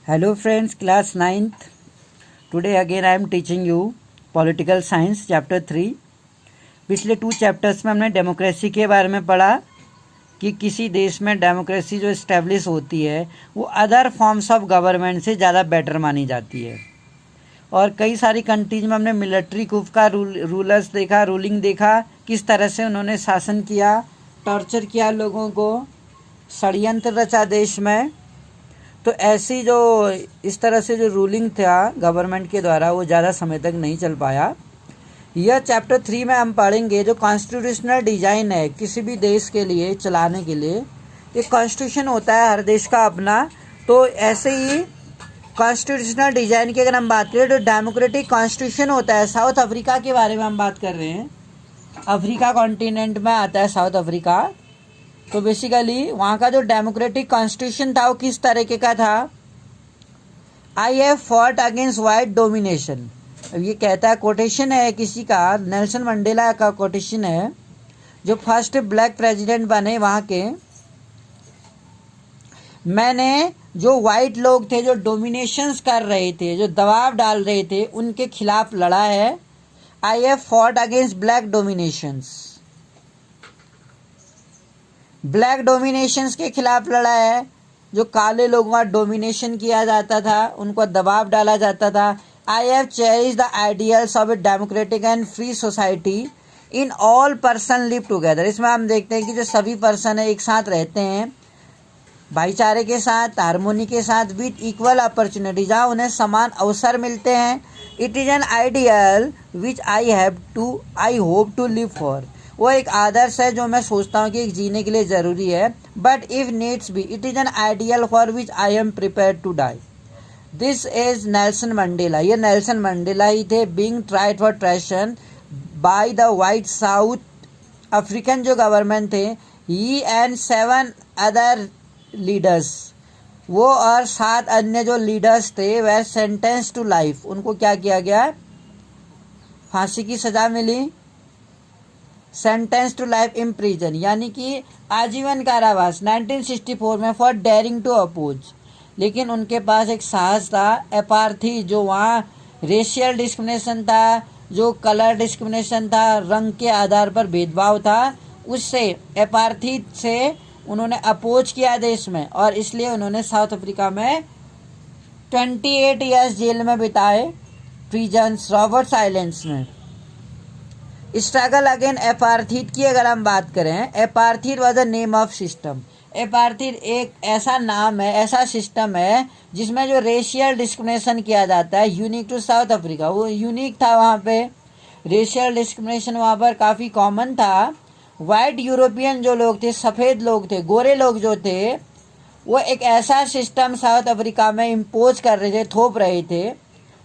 Hello friends, class 9th. Today again I am teaching you Political Science Chapter 3. पिछले 2 chapters में हमने democracy के बारे में पढ़ा कि किसी देश में डेमोक्रेसी जो इस्टेब्लिश होती है वो अदर फॉर्म्स ऑफ गवर्नमेंट से ज़्यादा बेटर मानी जाती है। और कई सारी कंट्रीज में हमने मिलिट्री कुफ का रूलर्स देखा, रूलिंग देखा, किस तरह से उन्होंने शासन किया, टॉर्चर किया लोगों को, षड्यंत्र रचा देश में। तो ऐसी जो इस तरह से जो रूलिंग था गवर्नमेंट के द्वारा वो ज़्यादा समय तक नहीं चल पाया। यह चैप्टर 3 में हम पढ़ेंगे जो कॉन्स्टिट्यूशनल डिज़ाइन है किसी भी देश के लिए चलाने के लिए। एक कॉन्स्टिट्यूशन होता है हर देश का अपना, तो ऐसे ही कॉन्स्टिट्यूशनल डिज़ाइन की अगर हम बात करें तो डेमोक्रेटिक कॉन्स्टिट्यूशन होता है। साउथ अफ्रीका के बारे में हम बात कर रहे हैं। अफ्रीका कॉन्टिनेंट में आता है साउथ अफ्रीका। तो बेसिकली वहाँ का जो डेमोक्रेटिक कॉन्स्टिट्यूशन था वो किस तरीके का था। आई have fought against white domination. अब ये कहता है, कोटेशन है किसी का, नेल्सन मंडेला का कोटेशन है जो फर्स्ट ब्लैक प्रेसिडेंट बने वहाँ के। मैंने जो वाइट लोग थे जो डोमिनेशंस कर रहे थे, जो दबाव डाल रहे थे, उनके खिलाफ लड़ा है। I have fought against black dominations. Black dominations के खिलाफ लड़ा है। जो काले लोगों का डोमिनेशन किया जाता था, उनको दबाव डाला जाता था। I have cherish the ideals of a democratic and free society in all person live together. इसमें हम देखते हैं कि जो सभी पर्सन है एक साथ रहते हैं भाईचारे के साथ, हारमोनी के साथ, विथ इक्वल अपॉर्चुनिटी, जहाँ उन्हें समान अवसर मिलते हैं। It is an ideal which I hope to live for. वो एक आदर्श है जो मैं सोचता हूँ कि जीने के लिए ज़रूरी है। But if needs be it is an ideal for which I am prepared to die. This is Nelson Mandela. ये नेल्सन मंडेला ही थे। Being tried for treason by the white South African जो गवर्नमेंट थे, he and 7 other leaders, वो और 7 अन्य जो leaders थे वह सेंटेंस टू लाइफ। उनको क्या किया गया, फांसी की सज़ा मिली। सेंटेंस टू लाइफ इम्प्रिजन यानी कि आजीवन कारावास 1964 में फॉर डेयरिंग टू अपोज। लेकिन उनके पास एक साहस था। एपार्थी, जो वहाँ रेशियल डिस्क्रिमिनेशन था, जो कलर डिस्क्रिमिनेशन था, रंग के आधार पर भेदभाव था, उससे एपार्थी से उन्होंने अपोज किया देश में। और इसलिए उन्होंने साउथ अफ्रीका में 28 ईयर्स जेल में बिताए, प्रिजन्स, रॉबर्ट्स आइलैंड्स में। स्ट्रगल अगेन एपार्थीड की अगर हम बात करें, apartheid was the name of system. Apartheid एक ऐसा नाम है, ऐसा सिस्टम है जिसमें जो रेशियल डिस्क्रिमिनेशन किया जाता है, यूनिक टू साउथ अफ्रीका। वो यूनिक था, वहाँ पे रेशियल डिस्क्रिमिनेशन वहाँ पर काफ़ी कॉमन था। वाइट यूरोपियन जो लोग थे, सफ़ेद लोग थे, गोरे लोग जो थे, वो एक ऐसा सिस्टम साउथ अफ्रीका में इम्पोज कर रहे थे, थोप रहे थे।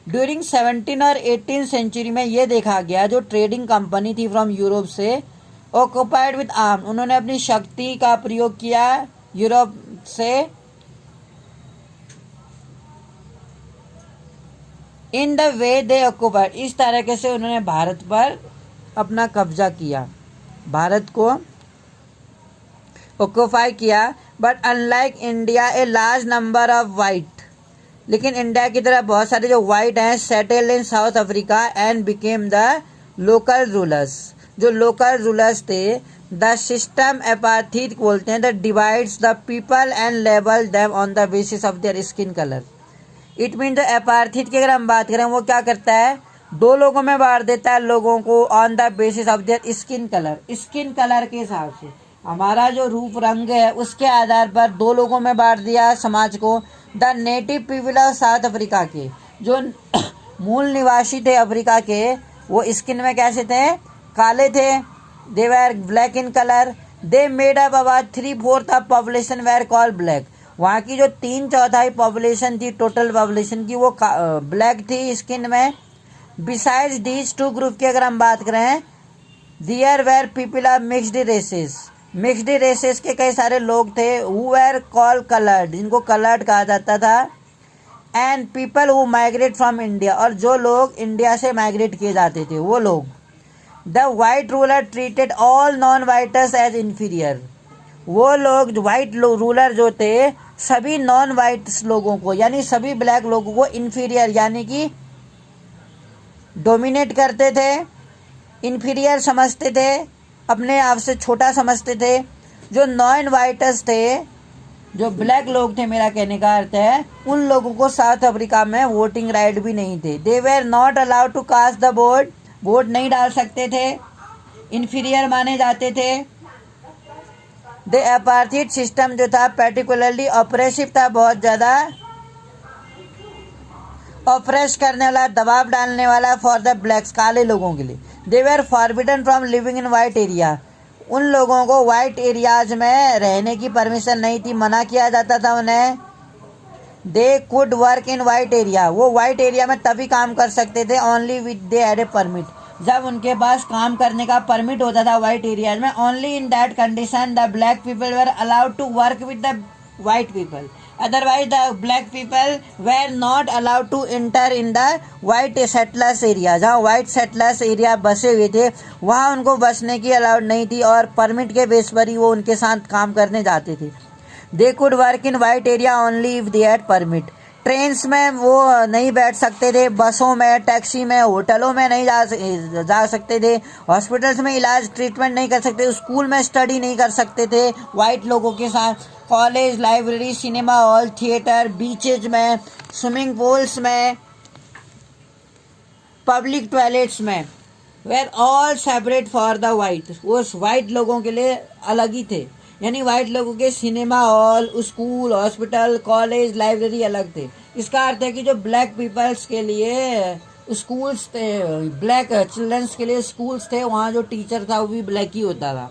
ड्यूरिंग 17 और 18 सेंचुरी में ये देखा गया जो ट्रेडिंग कंपनी थी फ्रॉम यूरोप से, ऑक्युपाइड विद आर्म, उन्होंने अपनी शक्ति का प्रयोग किया यूरोप से। In the way they occupied, इस तरीके से उन्होंने भारत पर अपना कब्जा किया, भारत को ऑक्युपाई किया। But unlike India a large number of white, लेकिन इंडिया की तरह बहुत सारे जो वाइट हैं settled in South Africa and became the local rulers. जो लोकल रूलर्स थे, द सिस्टम एपार्थीड बोलते हैं, the divides the people and label them on the basis of their skin colour. It mean the apartheid की अगर हम बात करें, वो क्या करता है, 2 लोगों में बांट देता है लोगों को on the basis of their skin colour. Skin colour के हिसाब से, हमारा जो रूप रंग है उसके आधार पर 2 लोगों में बांट दिया समाज को। The native people of South Africa के जो मूल निवासी थे अफ्रीका के, वो स्किन में कैसे थे, काले थे। They where black in colour. They made up about 3/4 of population where called black. वहाँ की जो 3/4 पॉपुलेशन थी टोटल पॉपुलेशन की, वो ब्लैक थी स्किन में। बिसाइड्स दीज 2 ग्रुप की अगर हम बात करें, there were people of mixed races. Mixed races के कई सारे लोग थे, हु वेर कॉल्ड कलर्ड, जिनको कलर्ड कहा जाता था। And people who migrate from India, और जो लोग इंडिया से माइग्रेट किए जाते थे वो लोग। The white ruler treated all non whiters as inferior. वो लोग वाइट रूलर जो थे सभी नॉन वाइट्स लोगों को यानी सभी ब्लैक लोगों को इन्फीरियर यानी कि डोमिनेट करते थे, इन्फीरियर समझते थे, अपने आप से छोटा समझते थे। जो नॉन वाइटर्स थे, जो ब्लैक लोग थे, मेरा कहने का अर्थ है, उन लोगों को साउथ अफ्रीका में वोटिंग राइट भी नहीं थे। They were not allowed to cast the vote, vote नहीं डाल सकते थे, इन्फीरियर माने जाते थे। द अपार्थाइड सिस्टम जो था पर्टिकुलरली ऑपरेसिव था, बहुत ज़्यादा ऑपरेस करने वाला, दबाव डालने वाला फॉर द ब्लैक्स, काले लोगों के लिए। They were forbidden from living in white area, उन लोगों को वाइट एरियाज में रहने की परमिशन नहीं थी, मना किया जाता था उन्हें। They could work in white area, वो वाइट एरिया में तभी काम कर सकते थे, only with they had a permit, जब उनके पास काम करने का परमिट होता था वाइट एरियाज में। Only in that condition the black people were allowed to work with the white people, otherwise the black people were not allowed to enter in the white settlers area, जहाँ white settlers area बसे हुए थे वहाँ उनको बसने की allowed नहीं थी, और परमिट के बेस पर ही वो उनके साथ काम करने जाते थे। दे could work in white area only if they had permit. Trains में वो नहीं बैठ सकते थे, बसों में, टैक्सी में, होटलों में नहीं जा सकते थे, हॉस्पिटल्स में इलाज ट्रीटमेंट नहीं कर सकते, स्कूल में स्टडी नहीं कर सकते थे वाइट लोगों के साथ। College, library, cinema hall, theatre, beaches में, स्विमिंग पूल्स में, पब्लिक टॉयलेट्स में, were all separate for the white, वो वाइट लोगों के लिए अलग ही थे। यानी वाइट लोगों के cinema hall, school, hospital, college, library अलग थे। इसका अर्थ है कि जो ब्लैक पीपल्स के लिए स्कूल्स थे, ब्लैक चिल्ड्रंस के लिए स्कूल्स थे, वहाँ जो टीचर था वो भी ब्लैक ही होता था।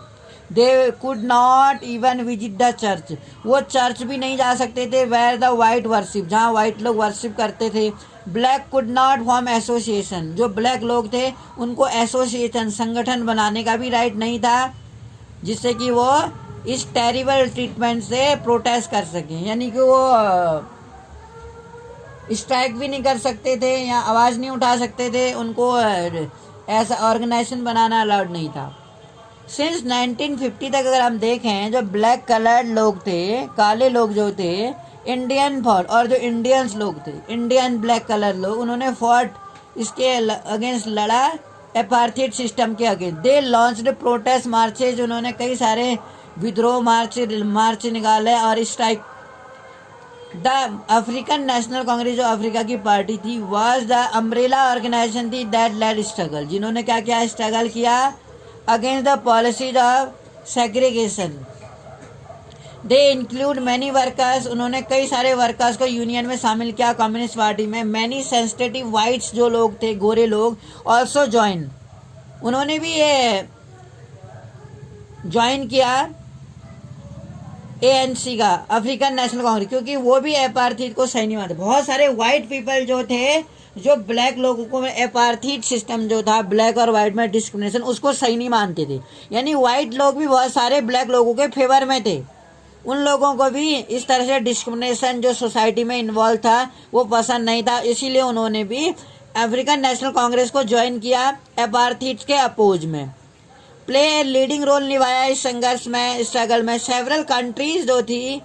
They could not even visit the church, वो चर्च भी नहीं जा सकते थे वेयर द वाइट वर्शिप, जहाँ वाइट लोग वर्शिप करते थे। Black could not form association, जो ब्लैक लोग थे उनको एसोसिएशन, संगठन बनाने का भी राइट नहीं था, जिससे कि वो इस टेरिबल ट्रीटमेंट से प्रोटेस्ट कर सकें। यानी कि वो स्ट्राइक भी नहीं कर सकते थे या आवाज़ नहीं उठा सकते थे, उनको ऐसा ऑर्गेनाइजेशन बनाना अलाउड नहीं था। सिंस 1950 तक अगर हम देखें, जो ब्लैक कलर्ड लोग थे, काले लोग जो थे, इंडियन फॉर्ट, और जो इंडियंस लोग थे, इंडियन ब्लैक कलर लोग, उन्होंने फॉर्ट इसके अगेंस्ट लड़ा, अपार्थाइड सिस्टम के अगेंस्ट। दे लॉन्च्ड प्रोटेस्ट मार्चेज, उन्होंने कई सारे विद्रोह मार्च निकाले और strike. The African national Congress, जो अफ्रीका की पार्टी थी, वाज द अम्ब्रेला ऑर्गेनाइजेशन थी दैट लेड स्ट्रगल, जिन्होंने क्या किया, स्ट्रगल किया against the policies of segregation. They include many workers, उन्होंने कई सारे वर्कर्स को यूनियन में शामिल किया, कम्युनिस्ट पार्टी में। मैनी सेंसिटिव वाइट्स जो लोग थे, गोरे लोग, ऑल्सो ज्वाइन, उन्होंने भी ये ज्वाइन किया ANC का, अफ्रीकन नेशनल कांग्रेस, क्योंकि वो भी अपार्थाइड को सही नहीं मानते। बहुत सारे वाइट पीपल जो थे, जो ब्लैक लोगों को अपार्थाइड सिस्टम जो था, ब्लैक और वाइट में डिस्क्रिमिनेशन, उसको सही नहीं मानते थे। यानी वाइट लोग भी बहुत सारे ब्लैक लोगों के फेवर में थे, उन लोगों को भी इस तरह से डिस्क्रिमिनेशन जो सोसाइटी में इन्वॉल्व था वो पसंद नहीं था, इसीलिए उन्होंने भी अफ्रीकन नेशनल कांग्रेस को ज्वाइन किया अपार्थाइड के अपोज में। प्ले लीडिंग रोल निभाया इस संघर्ष में, स्ट्रगल में। सेवरल कंट्रीज जो थी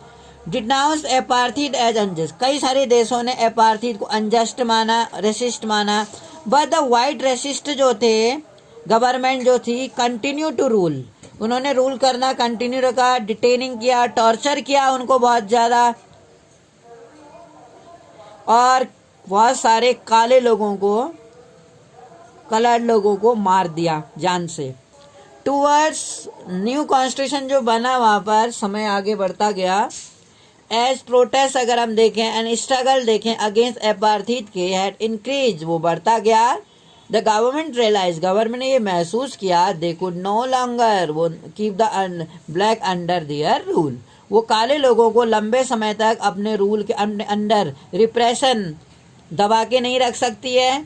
डिनाउंस अपार्थाइड एज अनजस्ट, कई सारे देशों ने अपार्थाइड को अनजस्ट माना, रेसिस्ट माना। बट द वाइट रेसिस्ट जो थे, गवर्नमेंट जो थी, कंटिन्यू टू रूल, उन्होंने रूल करना कंटिन्यू रखा, डिटेनिंग किया, टॉर्चर किया उनको बहुत ज़्यादा, और बहुत सारे काले लोगों को, कलर्ड लोगों को मार दिया जान से। टूवर्ड्स न्यू कॉन्स्टिट्यूशन जो बना, वहाँ पर समय आगे बढ़ता गया। एज प्रोटेस्ट अगर हम देखें एंड स्ट्रगल देखें अगेंस्ट अपार्थाइड के हैड इंक्रीज, वो बढ़ता गया। द गवर्नमेंट रियलाइज, गवर्नमेंट ने ये महसूस किया, दे कुड नो लॉन्गर वो keep the black under their rule, वो काले लोगों को लंबे समय तक अपने रूल के अंडर, रिप्रेशन दबा के नहीं रख सकती है।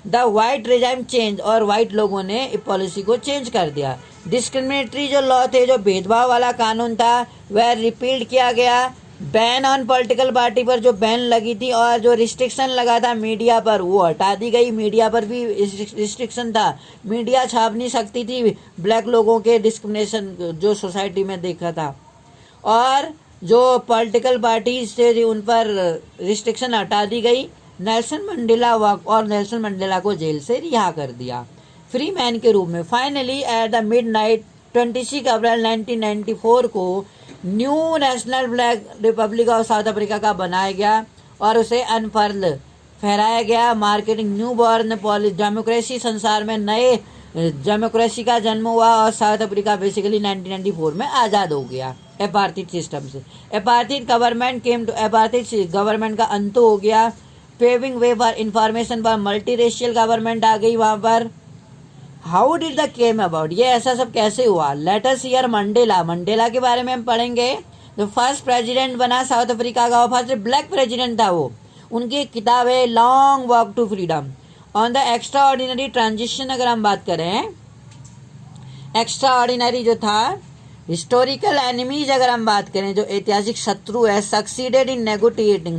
द वाइट रिजाइम चेंज, और वाइट लोगों ने इस पॉलिसी को चेंज कर दिया। डिस्क्रिमिनेटरी जो लॉ थे, जो भेदभाव वाला कानून था, वह रिपील किया गया। बैन ऑन पॉलिटिकल पार्टी पर जो बैन लगी थी और जो रिस्ट्रिक्शन लगा था मीडिया पर, वो हटा दी गई। मीडिया पर भी रिस्ट्रिक्शन था, मीडिया छाप नहीं सकती थी ब्लैक लोगों के डिस्क्रिमिनेशन जो सोसाइटी में देखा था। और जो पॉलिटिकल पार्टीज थे उन पर रिस्ट्रिक्शन हटा दी गई। नेल्सन मंडेला वॉक और नेल्सन मंडेला को जेल से रिहा कर दिया फ्री मैन के रूप में। Finally at the midnight 26 April 1994 को new national flag republic of South Africa का बनाया गया और उसे अनफर्ल फहराया गया। Marketing new born polis democracy, संसार में नए डेमोक्रेसी का जन्म हुआ और साउथ अफ्रीका बेसिकली 1994 में आज़ाद हो गया एपार्थाइड सिस्टम से। Apartheid government came to apartheid government का अंत हो गया। पेविंग वे फॉर इंफॉर्मेशन पर मल्टी रेशियल गवर्नमेंट आ गई वहाँ पर। How did the came about, ये ऐसा सब कैसे हुआ? Let us hear Mandela. Mandela के बारे में हम पढ़ेंगे। जो फर्स्ट प्रेसिडेंट बना साउथ अफ्रीका का, फर्स्ट ब्लैक प्रेसिडेंट था वो। उनकी किताब है long walk to freedom on the extra ordinary transition. अगर हम बात करें एक्स्ट्रा ऑर्डिनरी जो था, हिस्टोरिकल एनिमीज अगर हम बात करें, जो ऐतिहासिक शत्रु है, सक्सीडेड इन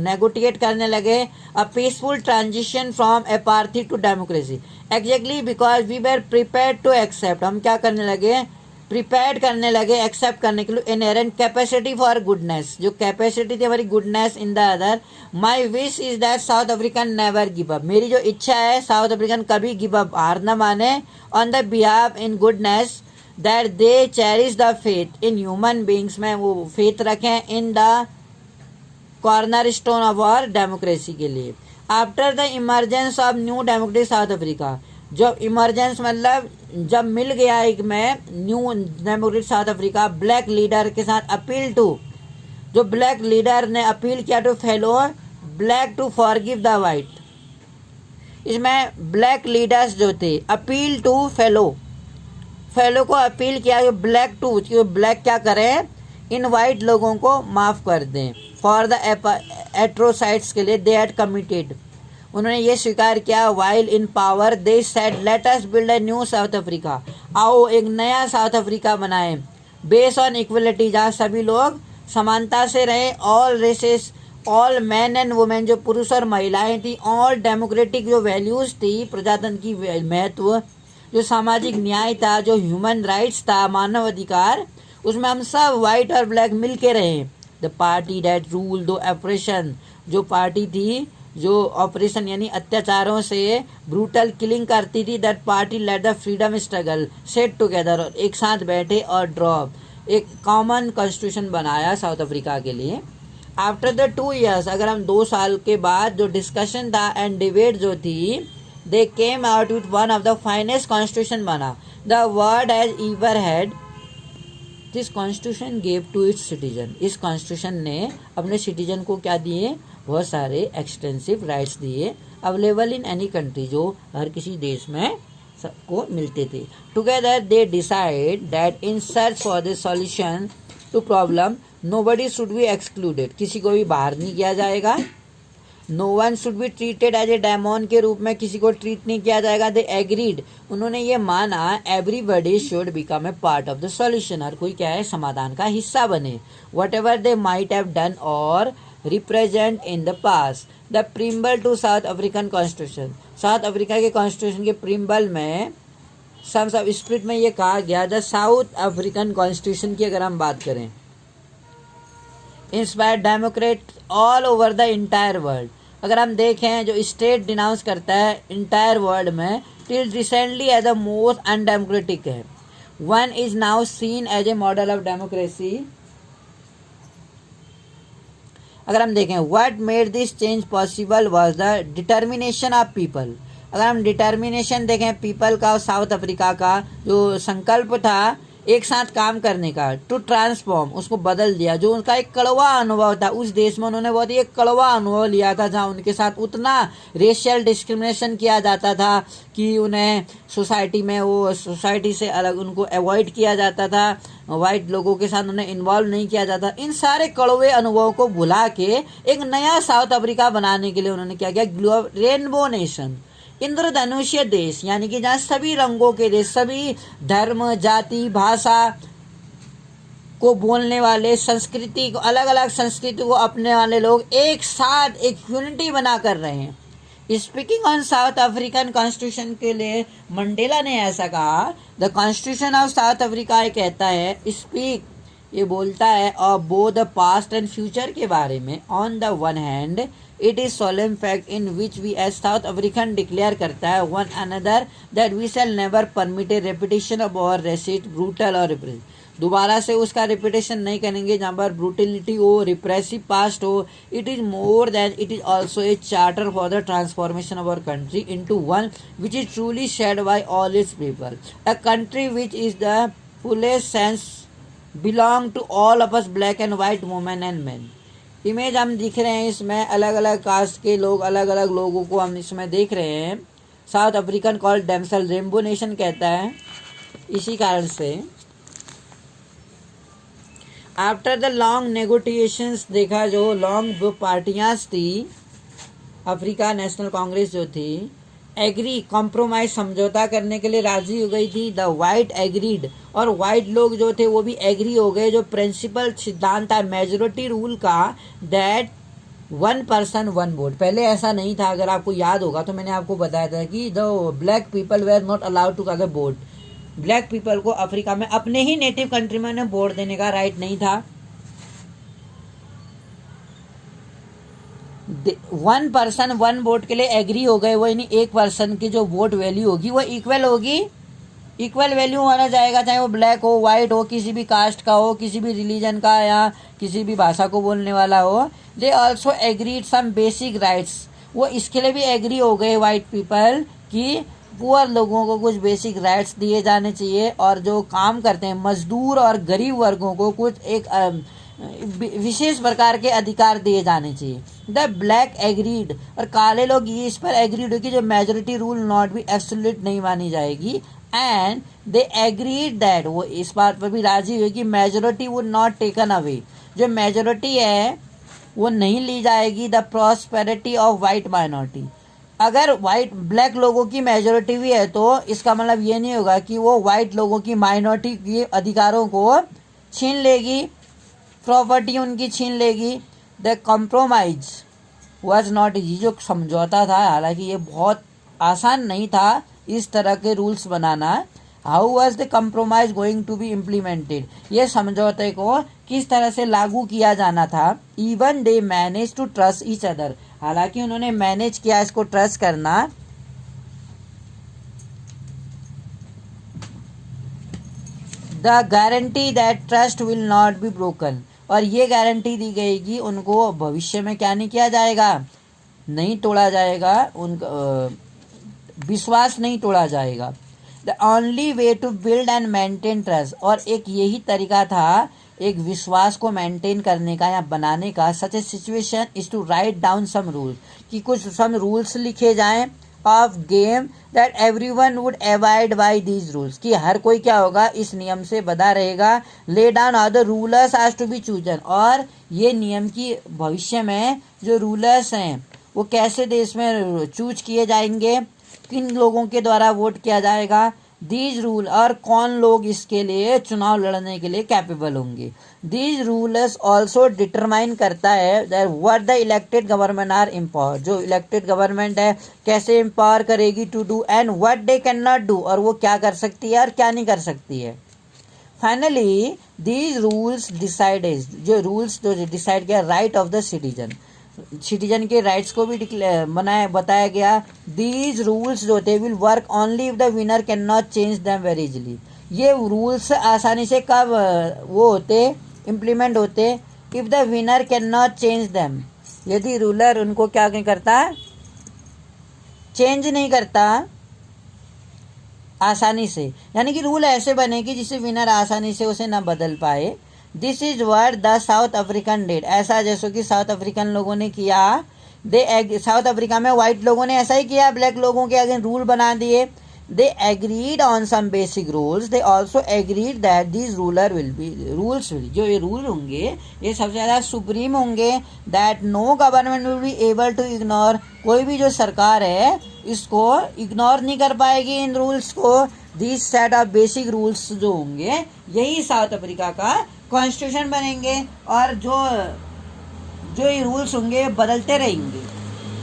नेगोटिएट करने लगे a peaceful transition from apartheid to democracy exactly because we were prepared to accept. हम क्या करने लगे? प्रिपेयर्ड करने लगे एक्सेप्ट करने के लिए इनहेरेंट कैपेसिटी फॉर गुडनेस, जो कैपेसिटी थी हमारी goodness in the other. My wish is that South African never give up. मेरी जो इच्छा है साउथ अफ्रीकन कभी गिव अप, हार न माने। On the behalf in goodness that they cherish the faith in human beings, में वो फेथ रखें in the corner stone of our democracy के लिए। After the emergence of new democratic South Africa, जब emergence मतलब जब मिल गया एक में new democratic South Africa, black leader के साथ अपील टू, जो ब्लैक लीडर ने अपील किया to fellow black to forgive the white. इसमें ब्लैक लीडर्स जो थे अपील टू फेलो को अपील किया कि ब्लैक टू, ब्लैक क्या करें, इन वाइट लोगों को माफ़ कर दें फॉर द एट्रोसाइड्स के लिए दे हैड कमिटेड। उन्होंने ये स्वीकार किया। While in power they said let us build a new South Africa, आओ एक नया साउथ अफ्रीका बनाएं बेस ऑन इक्वलिटी, जहाँ सभी लोग समानता से रहें। All races, all man and women, जो पुरुष और महिलाएं थी। ऑल डेमोक्रेटिक, जो वैल्यूज़ थी, प्रजातंत्र की महत्व, जो सामाजिक न्याय था, जो ह्यूमन राइट्स था, मानव अधिकार, उसमें हम सब वाइट और ब्लैक मिल के रहे। द पार्टी डेट रूल दो ऑपरेशन, जो पार्टी थी जो ऑपरेशन यानी अत्याचारों से ब्रूटल किलिंग करती थी, that party let the freedom struggle set together, एक साथ बैठे और ड्रॉप एक कॉमन कॉन्स्टिट्यूशन बनाया साउथ अफ्रीका के लिए। आफ्टर द 2 years, अगर हम 2 साल के बाद जो डिस्कशन था एंड डिबेट जो थी, they came out with one of the finest constitution बना the world has ever had. This constitution gave to its citizen, इस कॉन्स्टिट्यूशन ने अपने सिटीजन को क्या दिए? बहुत सारे एक्सटेंसिव राइट्स दिए, अवेलेबल इन एनी कंट्री, जो हर किसी देश में सबको मिलते थे। Together they decide that in search for the solution to problem nobody should be excluded, किसी को भी बाहर नहीं किया जाएगा। No one should be treated as a demon, के रूप में किसी को ट्रीट नहीं किया जाएगा। दे एग्रीड, उन्होंने ये माना everybody should become a part of the solution, हर कोई क्या है? समाधान का हिस्सा बने। Whatever they might have done और represent in the past. The preamble to South African constitution, South Africa के कॉन्स्टिट्यूशन के प्रीम्बल में सम्स ऑफ स्प्रिट में ये कहा गया, द साउथ अफ्रीकन कॉन्स्टिट्यूशन की अगर हम बात करें, inspire democrat all over the entire world. अगर हम देखें जो स्टेट डिनाउंस करता है इंटायर वर्ल्ड में, till recently as the most undemocratic है। One is now seen as a model of democracy. अगर हम देखें what made this change possible was the determination of people. अगर हम डिटर्मिनेशन देखें पीपल का, साउथ अफ्रीका का जो संकल्प था एक साथ काम करने का, टू ट्रांसफॉर्म, उसको बदल दिया। जो उनका एक कड़वा अनुभव था उस देश में, उन्होंने बहुत ही एक कड़वा अनुभव लिया था, जहाँ उनके साथ उतना रेशियल डिस्क्रिमिनेशन किया जाता था कि उन्हें सोसाइटी में, वो सोसाइटी से अलग उनको अवॉइड किया जाता था, वाइट लोगों के साथ उन्हें इन्वॉल्व नहीं किया जाता। इन सारे कड़वे अनुभवों को भुला के एक नया साउथ अफ्रीका बनाने के लिए उन्होंने क्या किया? रेनबो नेशन, इंद्रधनुष्य देश, यानी कि जहाँ सभी रंगों के देश, सभी धर्म, जाति, भाषा को बोलने वाले, संस्कृति को, अलग अलग संस्कृति को अपने वाले लोग एक साथ एक यूनिटी बना कर रहे हैं। Speaking on South African constitution के लिए मंडेला ने ऐसा कहा, the constitution of South Africa कहता है, स्पीक ये बोलता है of both the past and future के बारे में। On the one hand it is solemn fact in which we as South African declare करता है one another that we shall never permit a repetition of our racist brutal और repress. दोबारा से उसका repetition नहीं करेंगे जहाँ पर ब्रूटिलिटी हो, रिप्रेसिव पास्ट हो। It is more than it is also a charter for the transformation of our country into one which is truly shared by all its people, a country which is the fullest sense belong to all of us black and white women and man. Image हम दिख रहे हैं इसमें, अलग अलग cast के लोग, अलग अलग लोगों को हम इसमें देख रहे हैं। South African called themselves rainbow nation कहता है इसी कारण से। आफ्टर द लॉन्ग नेगोटिएशंस, देखा जो लॉन्ग जो पार्टियां थी, अफ्रीका नेशनल कांग्रेस जो थी, एग्री कॉम्प्रोमाइज समझौता करने के लिए राजी हो गई थी। द वाइट एग्रीड, और वाइट लोग जो थे वो भी एग्री हो गए। जो प्रिंसिपल सिद्धांत था मेजोरिटी रूल का, that one person one vote. पहले ऐसा नहीं था, अगर आपको याद होगा तो मैंने आपको बताया था कि the black people were not allowed to other vote. Black people को अफ्रीका में अपने ही नेटिव कंट्री में वोट देने का राइट नहीं था। वन पर्सन वन वोट के लिए एग्री हो गए। वो यानी एक पर्सन की जो वोट वैल्यू होगी वो इक्वल होगी, इक्वल वैल्यू होना जाएगा, चाहे वो ब्लैक हो, वाइट हो, किसी भी कास्ट का हो, किसी भी रिलीजन का या किसी भी भाषा को बोलने वाला हो। They also agreed some basic rights, वो इसके लिए भी एग्री हो गए वाइट पीपल कि पुअर लोगों को कुछ बेसिक राइट्स दिए जाने चाहिए, और जो काम करते हैं मजदूर और गरीब वर्गों को कुछ एक विशेष प्रकार के अधिकार दिए जाने चाहिए। द ब्लैक एग्रीड, और काले लोग ये इस पर एग्रीड हो कि जो मेजोरिटी रूल नॉट भी एब्सोल्यूट नहीं मानी जाएगी। एंड दे एग्रीड दैट, वो इस बात पर भी राजी हुए कि majority would not taken away, जो मेजोरिटी है वो नहीं ली जाएगी। The prosperity of white minority, अगर वाइट ब्लैक लोगों की मेजोरिटी भी है तो इसका मतलब ये नहीं होगा कि वो वाइट लोगों की माइनॉरिटी के अधिकारों को छीन लेगी, प्रॉपर्टी उनकी छीन लेगी। The compromise was not easy, जो समझौता था, हालांकि ये बहुत आसान नहीं था इस तरह के रूल्स बनाना। How was the compromise going to be implemented, ये समझौते को किस तरह से लागू किया जाना था। Even they manage to trust each other, हालांकि उन्होंने मैनेज किया इसको ट्रस्ट करना। The guarantee that trust will not be broken, और ये गारंटी दी गई कि उनको भविष्य में क्या नहीं किया जाएगा, नहीं तोड़ा जाएगा, उनका विश्वास नहीं तोड़ा जाएगा। The only way to build and maintain trust, और एक यही तरीका था एक विश्वास को मेंटेन करने का या बनाने का। Such a situation is to write down some rules, कि कुछ सम रूल्स लिखे जाएं of game that everyone would avoid by these rules, कि हर कोई क्या होगा इस नियम से बधा रहेगा। Lay down are the rulers has to be chosen, और ये नियम की भविष्य में जो रूलर्स हैं वो कैसे देश में चूज किए जाएंगे, किन लोगों के द्वारा वोट किया जाएगा। दीज रूल, और कौन लोग इसके लिए चुनाव लड़ने के लिए कैपेबल होंगे। दीज रूल्स ऑल्सो डिटरमाइन करता है that what the elected government are empower, जो इलेक्टेड गवर्नमेंट है कैसे एम्पावर करेगी to do, and what they can not do, और वो क्या कर सकती है और क्या नहीं कर सकती है। फाइनली दीज रूल्स डिसाइडेड, जो रूल्स जो डिसाइड किया right of the citizen, citizen के राइट्स को भी बताया गया। दीज रूल्स जो थे will work only if the winner can not change them very easily, ये रूल्स आसानी से कब वो होते इम्प्लीमेंट होते, if the winner can not change them, यदि रूलर उनको क्या नहीं करता, चेंज नहीं करता आसानी से, यानी कि रूल ऐसे बने कि जिससे विनर आसानी से उसे ना बदल पाए। This is what the south African did, ऐसा जैसे कि साउथ अफ्रीकन लोगों ने किया। साउथ अफ्रीका में वाइट लोगों ने ऐसा ही किया, ब्लैक लोगों के अगेंस्ट रूल बना दिए। They agreed on some basic rules, they also agreed that these ruler will be rules will, जो ये रूल होंगे ये सबसे ज़्यादा सुप्रीम होंगे। That no government will be able to ignore, कोई भी जो सरकार है इसको इग्नोर नहीं कर पाएगी इन रूल्स को। This set of basic rules जो होंगे यही साउथ अफ्रीका का कॉन्स्टिट्यूशन बनेंगे, और जो ये रूल्स होंगे बदलते रहेंगे,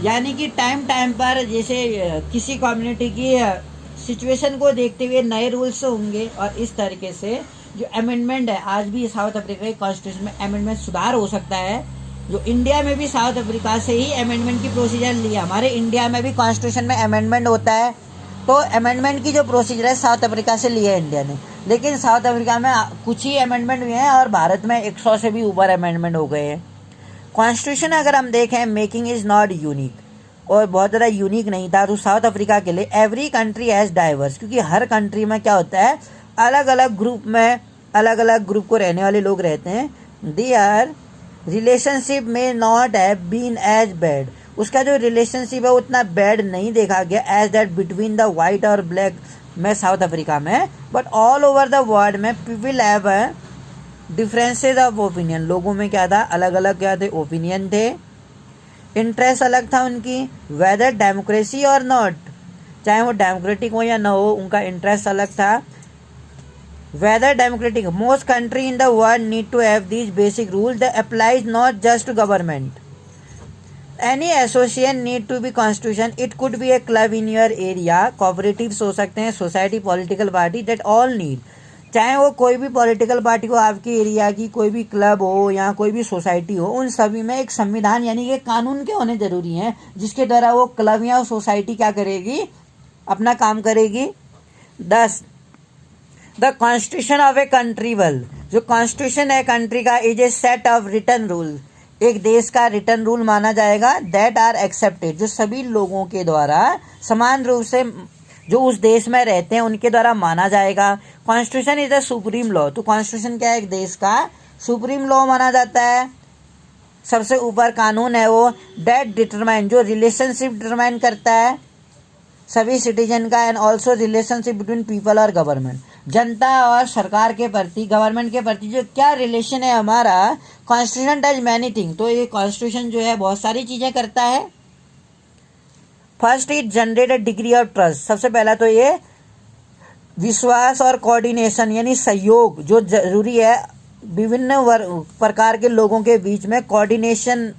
यानी कि टाइम टाइम पर जैसे किसी कम्युनिटी की सिचुएशन को देखते हुए नए रूल्स होंगे, और इस तरीके से जो अमेंडमेंट है, आज भी साउथ अफ्रीका के कॉन्स्टिट्यूशन में अमेंडमेंट सुधार हो सकता है। जो इंडिया में भी साउथ अफ्रीका से ही अमेंडमेंट की प्रोसीजर लिया, हमारे इंडिया में भी कॉन्स्टिट्यूशन में अमेंडमेंट होता है, तो अमेंडमेंट की जो प्रोसीजर है साउथ अफ्रीका से लिया है इंडिया ने। लेकिन साउथ अफ्रीका में कुछ ही अमेंडमेंट हुए हैं और भारत में 100 से भी ऊपर अमेंडमेंट हो गए हैं। कॉन्स्टिट्यूशन अगर हम देखें, मेकिंग इज़ नॉट यूनिक, और बहुत ज़्यादा यूनिक नहीं था। तो साउथ अफ्रीका के लिए एवरी कंट्री हैज़ डाइवर्स, क्योंकि हर कंट्री में क्या होता है, अलग अलग ग्रुप में अलग अलग ग्रुप को रहने वाले लोग रहते हैं। देयर रिलेशनशिप में not have been as bad, उसका जो रिलेशनशिप है उतना बैड नहीं देखा गया as that between the white और ब्लैक में साउथ अफ्रीका में। But all over the world में people have differences of opinion, लोगों में क्या था, अलग अलग क्या थे, ओपिनियन थे, इंटरेस्ट अलग था उनकी, वेदर डेमोक्रेसी और नॉट, चाहे वो डेमोक्रेटिक हो या ना हो, उनका इंटरेस्ट अलग था। Whether democratic, most country in the world need to have these basic rules that applies not just to government, any association need to be constitution, it could be a club in your area, cooperatives हो सकते हैं, society, political party, that all need, चाहे वो कोई भी political party हो, आपके area की कोई भी क्लब हो या कोई भी सोसाइटी हो, उन सभी में एक संविधान यानी कि कानून के होने जरूरी हैं, जिसके द्वारा वो क्लब या सोसाइटी क्या करेगी, अपना काम करेगी। 10 the constitution of a country will, जो कॉन्स्टिट्यूशन है कंट्री का, is a set of written rule, एक देश का रिटर्न रूल माना जाएगा, दैट आर एक्सेप्टेड, जो सभी लोगों के द्वारा समान रूप से जो उस देश में रहते हैं उनके द्वारा माना जाएगा। Constitution is the supreme law, तो कॉन्स्टिट्यूशन क्या है, एक देश का सुप्रीम लॉ माना जाता है, सबसे ऊपर कानून है वो। दैट डिटरमाइन, जो रिलेशनशिप डिटरमाइन करता है सभी सिटीजन का, and also relationship between people और गवर्नमेंट, जनता और सरकार के प्रति, गवर्नमेंट के प्रति जो क्या रिलेशन है हमारा। कॉन्स्टिट्यूशन डज मैनी थिंग, तो ये कॉन्स्टिट्यूशन जो है बहुत सारी चीज़ें करता है। First it generate a degree of trust, सबसे पहला तो ये विश्वास और कोऑर्डिनेशन यानी सहयोग जो जरूरी है, विभिन्न प्रकार के लोगों के बीच में कोऑर्डिनेशन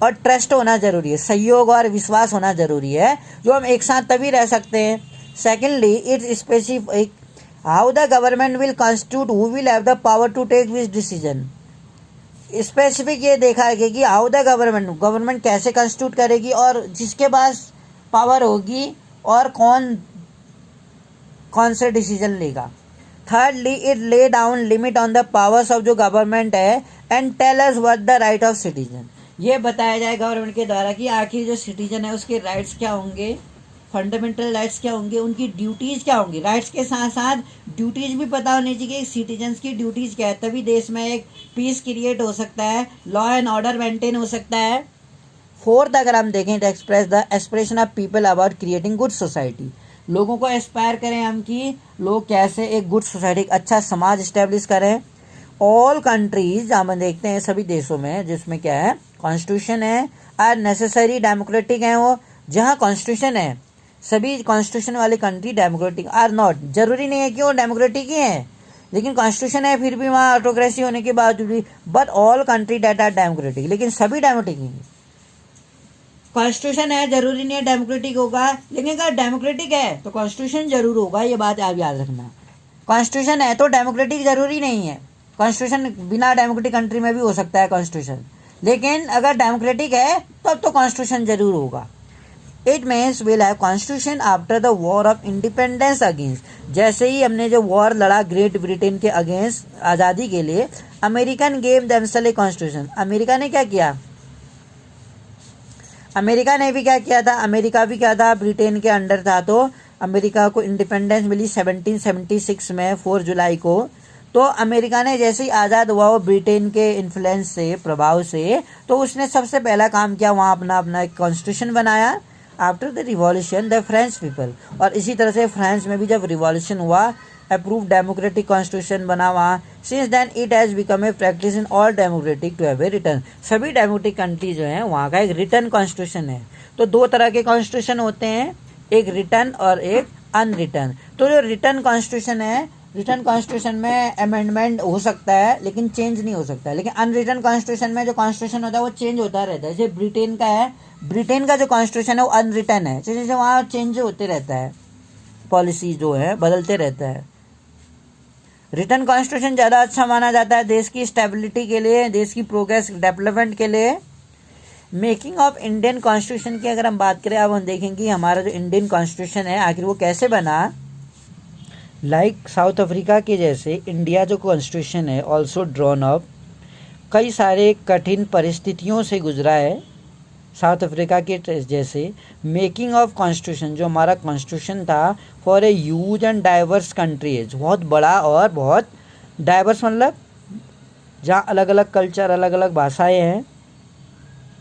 और ट्रस्ट होना जरूरी है, सहयोग और विश्वास होना जरूरी है, जो हम एक साथ तभी रह सकते हैं। Secondly it's specific how the government will constitute, who will have the power to take this decision, specific ये देखा है कि हाउ द गवर्नमेंट कैसे कॉन्स्टिट्यूट करेगी और जिसके पास पावर होगी और कौन से डिसीजन लेगा। Thirdly it lay down limit on the powers of जो गवर्नमेंट है, and tell us what the right of citizen, ये बताया जाए गवर्नमेंट के द्वारा कि आखिर जो सिटीजन है उसके राइट्स क्या होंगे, फंडामेंटल राइट्स क्या होंगे, उनकी ड्यूटीज़ क्या होंगी। राइट्स के साथ साथ ड्यूटीज़ भी पता होनी चाहिए, सिटीजन्स की ड्यूटीज़ क्या है, तभी देश में एक पीस क्रिएट हो सकता है, लॉ एंड ऑर्डर मेंटेन हो सकता है। फोर्थ अगर हम देखें तो express the aspiration of people about creating good society, लोगों को एस्पायर करें हम कि लोग कैसे एक गुड सोसाइटी, अच्छा समाज इस्टेब्लिश करें। ऑल कंट्रीज हम देखते हैं सभी देशों में जिसमें क्या है कॉन्स्टिट्यूशन है, आर नेसेसरी डेमोक्रेटिक हैं, वो जहाँ कॉन्स्टिट्यूशन है सभी कॉन्स्टिट्यूशन वाले कंट्री डेमोक्रेटिक आर नॉट, जरूरी नहीं है कि वो डेमोक्रेटिक ही है, लेकिन कॉन्स्टिट्यूशन है फिर भी वहाँ ऑटोक्रेसी होने के बावजूद भी, but all country that are democratic, लेकिन सभी डेमोक्रेटिक हैं। कॉन्स्टिट्यूशन है जरूरी नहीं है डेमोक्रेटिक होगा, लेकिन अगर डेमोक्रेटिक है तो कॉन्स्टिट्यूशन जरूर होगा, ये बात आप याद रखना। कॉन्स्टिट्यूशन है तो डेमोक्रेटिक जरूरी नहीं है, कॉन्स्टिट्यूशन बिना डेमोक्रेटिक कंट्री में भी हो सकता है कॉन्स्टिट्यूशन, लेकिन अगर डेमोक्रेटिक है तब तो कॉन्स्टिट्यूशन जरूर होगा। It means will have constitution after the war of independence against, जैसे ही हमने जो वॉर लड़ा ग्रेट ब्रिटेन के अगेंस्ट आज़ादी के लिए, American gave themselves a constitution, America ने क्या किया, अमेरिका ने भी क्या किया था, अमेरिका भी क्या था ब्रिटेन के अंडर था, तो अमेरिका को इंडिपेंडेंस मिली 1776 में 4 जुलाई को। तो अमेरिका ने जैसे ही आज़ाद हुआ वो ब्रिटेन के इन्फ्लुएंस से, प्रभाव से, तो उसने सबसे पहला काम किया वहाँ अपना एक कॉन्स्टिट्यूशन बनाया। After the revolution the French people, और इसी तरह से फ्रांस में भी जब रिवॉल्यूशन हुआ अप्रूव डेमोक्रेटिक कॉन्स्टिट्यूशन बना वहाँ। Since then it has become a practice in all democratic to have a return, सभी डेमोक्रेटिक कंट्री जो हैं वहाँ का एक रिटर्न कॉन्स्टिट्यूशन है। तो दो तरह के कॉन्स्टिट्यूशन होते हैं, एक रिटर्न और एक अनरिटर्न। तो जो रिटर्न कॉन्स्टिट्यूशन है, रिटर्न कॉन्स्टिट्यूशन में अमेंडमेंट हो सकता है लेकिन चेंज नहीं हो सकता है, लेकिन अनरिटर्न कॉन्स्टिट्यूशन में जो कॉन्स्टिट्यूशन होता है वो चेंज होता रहता है। जैसे ब्रिटेन का है, ब्रिटेन का जो कॉन्स्टिट्यूशन है वो अनरिटर्न है, जैसे वहाँ चेंज होते रहता है, पॉलिसी जो है बदलते रहता है। रिटन कॉन्स्टिट्यूशन ज़्यादा अच्छा माना जाता है देश की स्टेबिलिटी के लिए, देश की प्रोग्रेस डेवलपमेंट के लिए। मेकिंग ऑफ इंडियन कॉन्स्टिट्यूशन की अगर हम बात करें, अब हम देखेंगे हमारा जो इंडियन कॉन्स्टिट्यूशन है आखिर वो कैसे बना। लाइक साउथ अफ्रीका के जैसे इंडिया जो कॉन्स्टिट्यूशन है ऑल्सो ड्रॉन अप कई सारे कठिन परिस्थितियों से गुजरा है। साउथ अफ्रीका के जैसे मेकिंग ऑफ कॉन्स्टिट्यूशन जो हमारा कॉन्स्टिट्यूशन था for a huge and diverse countries, बहुत बड़ा और बहुत डाइवर्स, मतलब जहाँ अलग अलग कल्चर, अलग अलग भाषाएं हैं,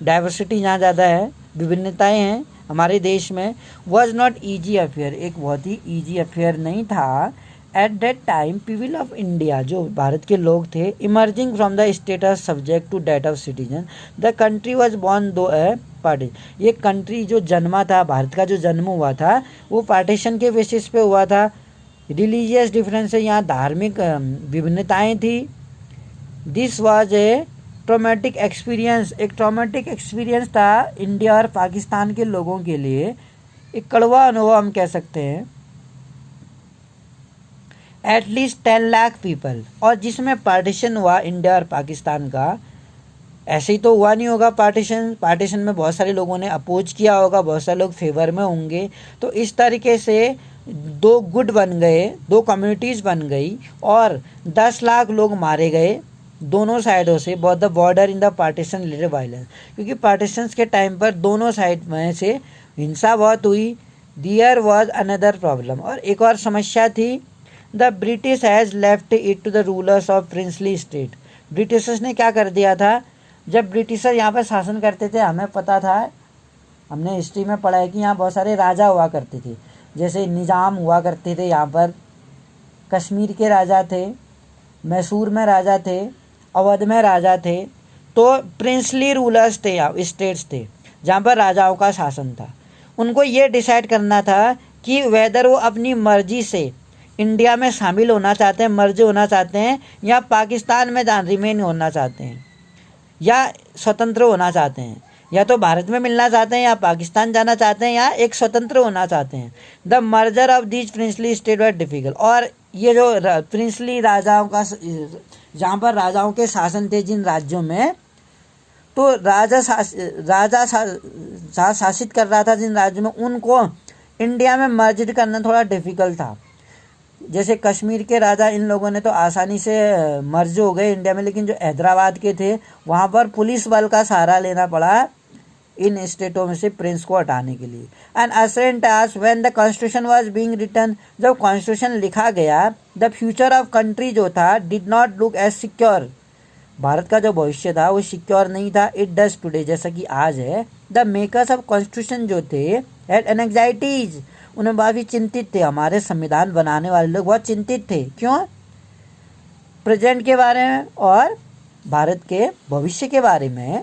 डाइवर्सिटी जहाँ ज़्यादा है, विभिन्नताएं हैं हमारे देश में। वॉज नॉट ईजी अफेयर, एक बहुत ही ईजी अफेयर नहीं था। At that time people of India, जो भारत के लोग थे, emerging from the status subject to that of citizen, the country was born though a party. ये कंट्री जो जन्मा था, भारत का जो जन्म हुआ था वो पार्टीशन के बेसिस पे हुआ था। रिलीजियस डिफरेंस, यहाँ धार्मिक विभिन्नताएँ थी। This was a traumatic experience, एक ट्रॉमेटिक एक्सपीरियंस था इंडिया और पाकिस्तान के लोगों के लिए, एक कड़वा अनुभव हम कह सकते हैं। एटलीस्ट 10 लाख पीपल, और जिसमें पार्टीशन हुआ इंडिया और पाकिस्तान का, ऐसे ही तो हुआ नहीं होगा पार्टीशन में बहुत सारे लोगों ने अपोज किया होगा, बहुत सारे लोग फेवर में होंगे। तो इस तरीके से दो गुट बन गए, दो कम्युनिटीज़ बन गई और 10 लाख लोग मारे गए दोनों साइडों से। बहुत the border in the partition related violence, क्योंकि पार्टीशंस के टाइम पर दोनों साइड में से हिंसा बहुत हुई। दियर वॉज अनदर प्रॉब्लम, और एक और समस्या थी। The British has left it to the rulers of princely state, Britishers ने क्या कर दिया था, जब ब्रिटिशर यहाँ पर शासन करते थे, हमें पता था, हमने हिस्ट्री में पढ़ा है कि यहाँ बहुत सारे राजा हुआ करते थे। जैसे निज़ाम हुआ करते थे, यहाँ पर कश्मीर के राजा थे, मैसूर में राजा थे, अवध में राजा थे। तो प्रिंसली रूलर्स थे, स्टेट्स थे जहाँ पर राजाओं का शासन था। उनको ये डिसाइड करना था कि वेदर वो अपनी मर्जी से इंडिया में शामिल होना चाहते हैं, मर्ज होना चाहते हैं, या पाकिस्तान में रिमेन होना चाहते हैं, या स्वतंत्र होना चाहते हैं, या तो भारत में मिलना चाहते हैं, या पाकिस्तान जाना चाहते हैं, या एक स्वतंत्र होना चाहते हैं। The merger of these princely state were difficult, और ये जो प्रिंसली राजाओं का, जहाँ पर राजाओं के शासन थे जिन राज्यों में, तो राजा शासित कर रहा था जिन राज्यों में, उनको इंडिया में मर्ज करना थोड़ा डिफिकल्ट था। जैसे कश्मीर के राजा, इन लोगों ने तो आसानी से मर्ज हो गए इंडिया में, लेकिन जो हैदराबाद के थे वहाँ पर पुलिस बल का सहारा लेना पड़ा इन स्टेटों में से प्रिंस को हटाने के लिए। And ascent task when the constitution was being written, जब कॉन्स्टिट्यूशन लिखा गया, द फ्यूचर ऑफ कंट्री जो था did not look as secure, भारत का जो भविष्य था वो सिक्योर नहीं था। इट डज टुडे, जैसा कि आज है। द मेकर्स ऑफ कॉन्स्टिट्यूशन जो थे हैड एंग्जाइटीज, उन्हें काफ़ी चिंतित थे, हमारे संविधान बनाने वाले लोग बहुत चिंतित थे। क्यों? प्रेजेंट के बारे में और भारत के भविष्य के बारे में।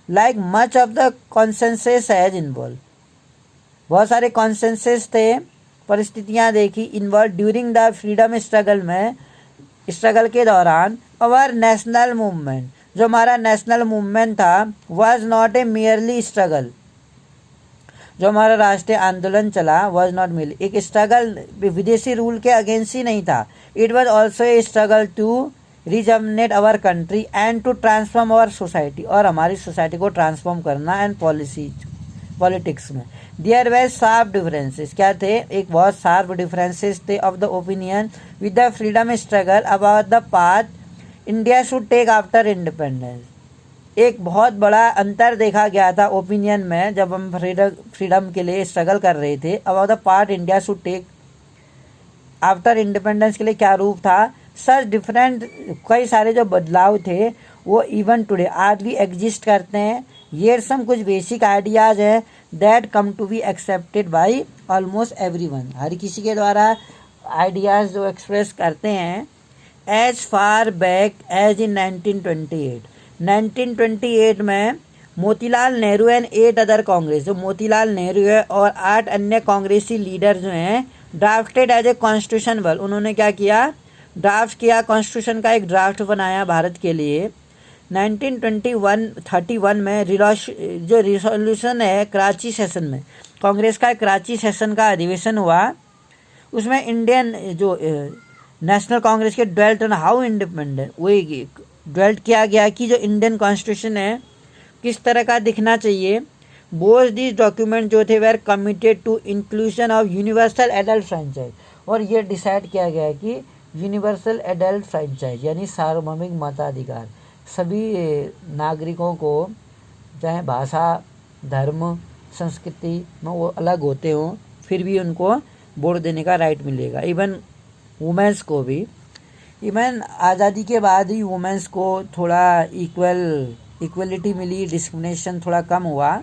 Like much of the consensus has involve, बहुत सारे कॉन्सेंसस थे, परिस्थितियाँ देखी involve during the freedom struggle में, स्ट्रगल के दौरान। अवर नेशनल मूवमेंट, जो हमारा नेशनल मूवमेंट था, was not a merely struggle, जो हमारा राष्ट्रीय आंदोलन चला वाज नॉट मिल, एक स्ट्रगल विदेशी रूल के अगेंस्ट ही नहीं था। It was also a struggle to rejuvenate our country and to transform our society, और हमारी सोसाइटी को ट्रांसफॉर्म करना एंड पॉलिटिक्स में। देयर वे शार्प डिफरेंसेस, क्या थे? एक बहुत शार्प डिफरेंसेस थे of the opinion with the freedom struggle about the path India should take after independence. एक बहुत बड़ा अंतर देखा गया था ओपिनियन में जब हम फ्रीडम के लिए स्ट्रगल कर रहे थे। About the part India should take after independence के लिए क्या रूप था। सच डिफरेंट, कई सारे जो बदलाव थे वो इवन टुडे आज भी एग्जिस्ट करते हैं। ये सम कुछ बेसिक आइडियाज हैं that come to be accepted by almost everyone, हर किसी के द्वारा आइडियाज जो एक्सप्रेस करते हैं। As far back as in 1928 में मोतीलाल नेहरू एंड 8 अदर कांग्रेस, जो मोतीलाल नेहरू है और 8 अन्य कांग्रेसी लीडर जो हैं, drafted as a constitution bill, उन्होंने क्या किया? ड्राफ्ट किया, कॉन्स्टिट्यूशन का एक ड्राफ्ट बनाया भारत के लिए। 1931 में जो रिजोल्यूशन है कराची सेशन में, कांग्रेस का कराची सेशन का अधिवेशन हुआ, उसमें इंडियन जो नेशनल कांग्रेस के ड्वेल्ट ऑन हाउ इंडिपेंडेंट, वही ड्वेल्ट किया गया कि जो इंडियन कॉन्स्टिट्यूशन है किस तरह का दिखना चाहिए। बोथ दिस डॉक्यूमेंट जो थे were committed to inclusion of universal adult franchise, और ये डिसाइड किया गया है कि यूनिवर्सल एडल्ट फ्रेंचाइज यानी सार्वभौमिक मताधिकार, सभी नागरिकों को चाहे भाषा, धर्म, संस्कृति में वो अलग होते हों फिर भी उनको वोट देने का राइट मिलेगा। इवन वुमेंस को भी, इवन आज़ादी के बाद ही वुमेंस को थोड़ा इक्वलिटी मिली, डिस्क्रिमिनेशन थोड़ा कम हुआ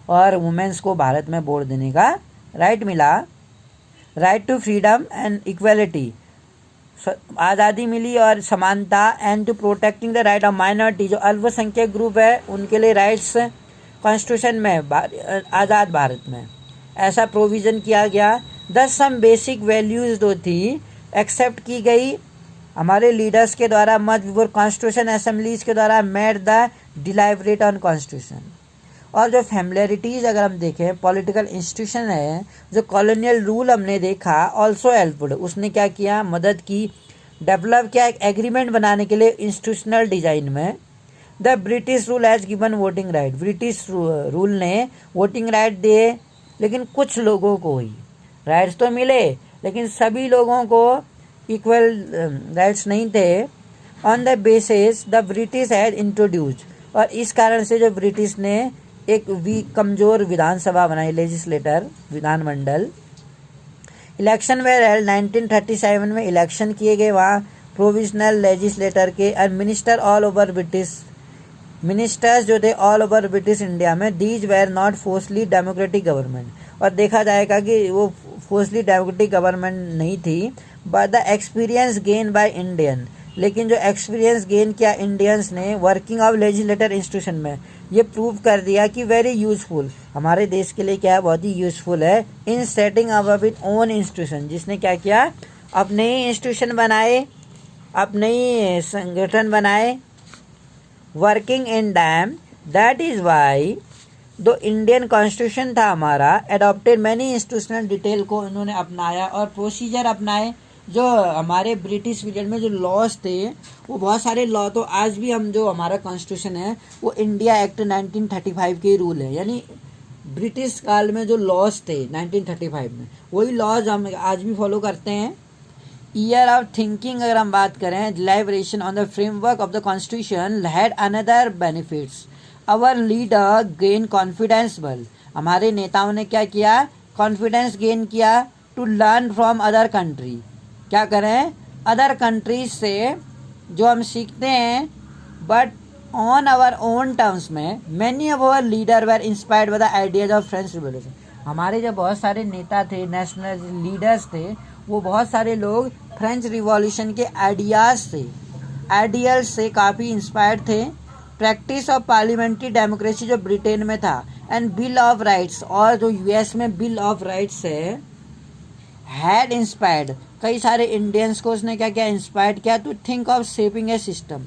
और वुमेंस को भारत में वोट देने का राइट मिला। Right to freedom and equality, आज़ादी मिली और समानता। And to protecting the right of minority, जो अल्पसंख्यक ग्रुप है उनके लिए राइट्स कॉन्स्टिट्यूशन में आज़ाद भारत में ऐसा प्रोविज़न किया गया। 10 सम बेसिक वैल्यूज़ जो थी एक्सेप्ट की गई हमारे लीडर्स के द्वारा मच बिफोर कॉन्स्टिट्यूशन असेंबलीज के द्वारा मेड द डिलाइबरेट ऑन कॉन्स्टिट्यूशन। और जो फैमिलियरिटीज़ अगर हम देखें, पॉलिटिकल इंस्टीट्यूशन है, जो कॉलोनियल रूल हमने देखा ऑल्सो हेल्पफुल, उसने क्या किया, मदद की, डेवलप किया एक एग्रीमेंट बनाने के लिए इंस्टीट्यूशनल डिज़ाइन में। The British rule has given voting right, British rule ने वोटिंग राइट दिए लेकिन कुछ लोगों को ही राइट्स तो मिले लेकिन सभी लोगों को इक्वल राइट्स नहीं थे। On the basis the British had introduced, और इस कारण से जो ब्रिटिश ने एक कमज़ोर विधानसभा बनाई, लेजिस्लेटर विधानमंडल। इलेक्शन वेयर हेल्ड, 1937 में इलेक्शन किए गए वहाँ प्रोविजनल लेजिस्लेटर के, और minister all over British, ministers जो थे ऑल ओवर ब्रिटिश इंडिया में। These were not fully democratic government, और देखा जाएगा कि वो फोर्सली डेमोक्रेटिक गवर्नमेंट नहीं थी, but the experience gain by Indian, लेकिन जो एक्सपीरियंस गेन किया इंडियंस ने वर्किंग ऑफ लेजिस्लेटर इंस्टीट्यूशन में, ये प्रूव कर दिया कि वेरी यूजफुल, हमारे देश के लिए क्या है, बहुत ही यूजफुल है। In setting up with own institution, जिसने क्या किया, अपने ही इंस्टीट्यूशन बनाए, अपने ही संगठन बनाए, working in dam. That is why दो इंडियन कॉन्स्टिट्यूशन था हमारा, एडॉप्टेड मैनी इंस्टीट्यूशनल डिटेल को इन्होंने अपनाया और प्रोसीजर अपनाए। जो हमारे ब्रिटिश पीरियड में जो लॉज थे वो बहुत सारे लॉ, तो आज भी हम जो हमारा कॉन्स्टिट्यूशन है वो इंडिया एक्ट 1935 के रूल है, यानी ब्रिटिश काल में जो लॉज थे 1935 में वही लॉज हम आज भी फॉलो करते हैं। ईयर ऑफ थिंकिंग अगर हम बात करें, deliberation on the framework of the constitution had another benefits. Our leader gain confidence बल, हमारे नेताओं ने क्या किया, कॉन्फिडेंस गेन किया। To learn from other country, क्या करें, अदर कंट्रीज से जो हम सीखते हैं, but on our own terms में। Many of our leader were inspired by the ideas of French revolution, हमारे जो बहुत सारे नेता थे, नेशनल लीडर्स थे, वो बहुत सारे लोग फ्रेंच रिवॉल्यूशन के आइडियाज से, आइडियल्स से काफ़ी इंस्पायर्ड थे। प्रैक्टिस ऑफ पार्लियामेंट्री डेमोक्रेसी जो ब्रिटेन में था, एंड बिल ऑफ राइट्स, और जो यूएस में बिल ऑफ राइट्स है, हैड इंस्पायर्ड, कई सारे इंडियंस को उसने क्या क्या इंस्पायर्ड किया, to think of shaping a system,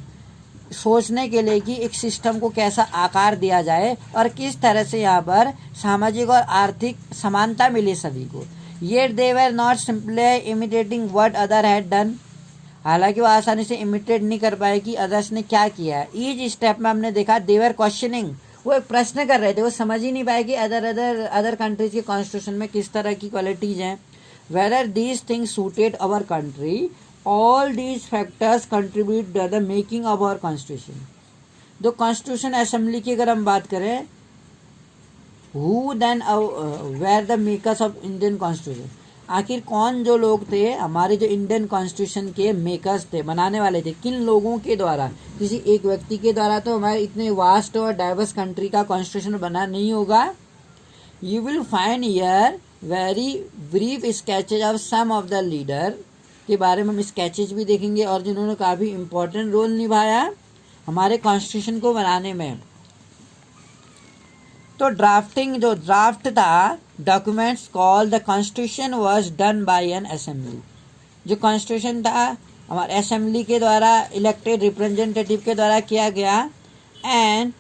सोचने के लिए कि एक सिस्टम को कैसा आकार दिया जाए और किस तरह से यहाँ पर सामाजिक और आर्थिक समानता मिले सभी को। Yet they were not simply imitating what other had done, हालांकि वो आसानी से इमिटेट नहीं कर पाए कि अदर्स ने क्या किया है। ईच स्टेप में हमने देखा दे वर क्वेश्चनिंग, वो एक प्रश्न कर रहे थे, वो समझ ही नहीं पाए कि अदर कंट्रीज के कॉन्स्टिट्यूशन में किस तरह की क्वालिटीज हैं। Whether these things suited our country, all these factors contribute to the making of our constitution. जो कॉन्स्टिट्यूशन असेंबली की अगर हम बात करें, who then were the makers of Indian constitution, आखिर कौन जो लोग थे हमारे जो इंडियन कॉन्स्टिट्यूशन के मेकर्स थे, बनाने वाले थे, किन लोगों के द्वारा, किसी एक व्यक्ति के द्वारा तो हमारे इतने वास्ट और डाइवर्स कंट्री का कॉन्स्टिट्यूशन बना नहीं होगा। You will find here very brief sketches of some of the leader, के बारे में हम स्केचेज भी देखेंगे और जिन्होंने काफ़ी इम्पोर्टेंट रोल निभाया हमारे कॉन्स्टिट्यूशन को बनाने में। तो ड्राफ्टिंग, जो ड्राफ्ट था documents call the constitution was done by N assembly, जो कॉन्स्टिट्यूशन था हमारे असेंबली के द्वारा, इलेक्टेड रिप्रेजेंटेटिव के द्वारा किया गया। And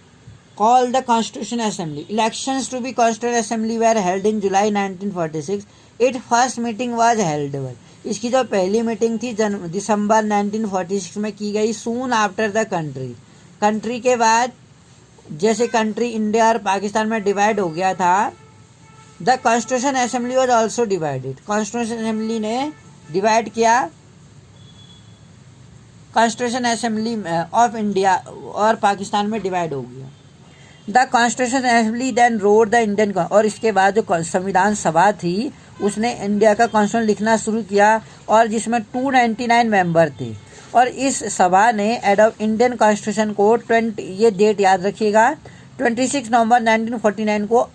call the constitution assembly, elections to be constitution assembly were held in July 1946, it first meeting was held, इसकी जो पहली मीटिंग थी दिसंबर 1946 में की गई, सून आफ्टर द कंट्री के बाद जैसे कंट्री इंडिया और पाकिस्तान में डिवाइड हो गया था, the constitution assembly was also divided. Constitution assembly ने डिवाइड किया, कॉन्स्टिट्यूशन असेंबली ऑफ इंडिया और पाकिस्तान में डिवाइड हो गया। The constitution assembly then rode the Indian, और इसके बाद जो संविधान सभा थी उसने इंडिया का कॉन्स्टिट्यूशन लिखना शुरू किया, और जिसमें 299 मेंबर थे। और इस सभा ने एडॉप्ट इंडियन कॉन्स्टिट्यूशन को ये डेट याद रखिएगा, 26 नवंबर 1949 को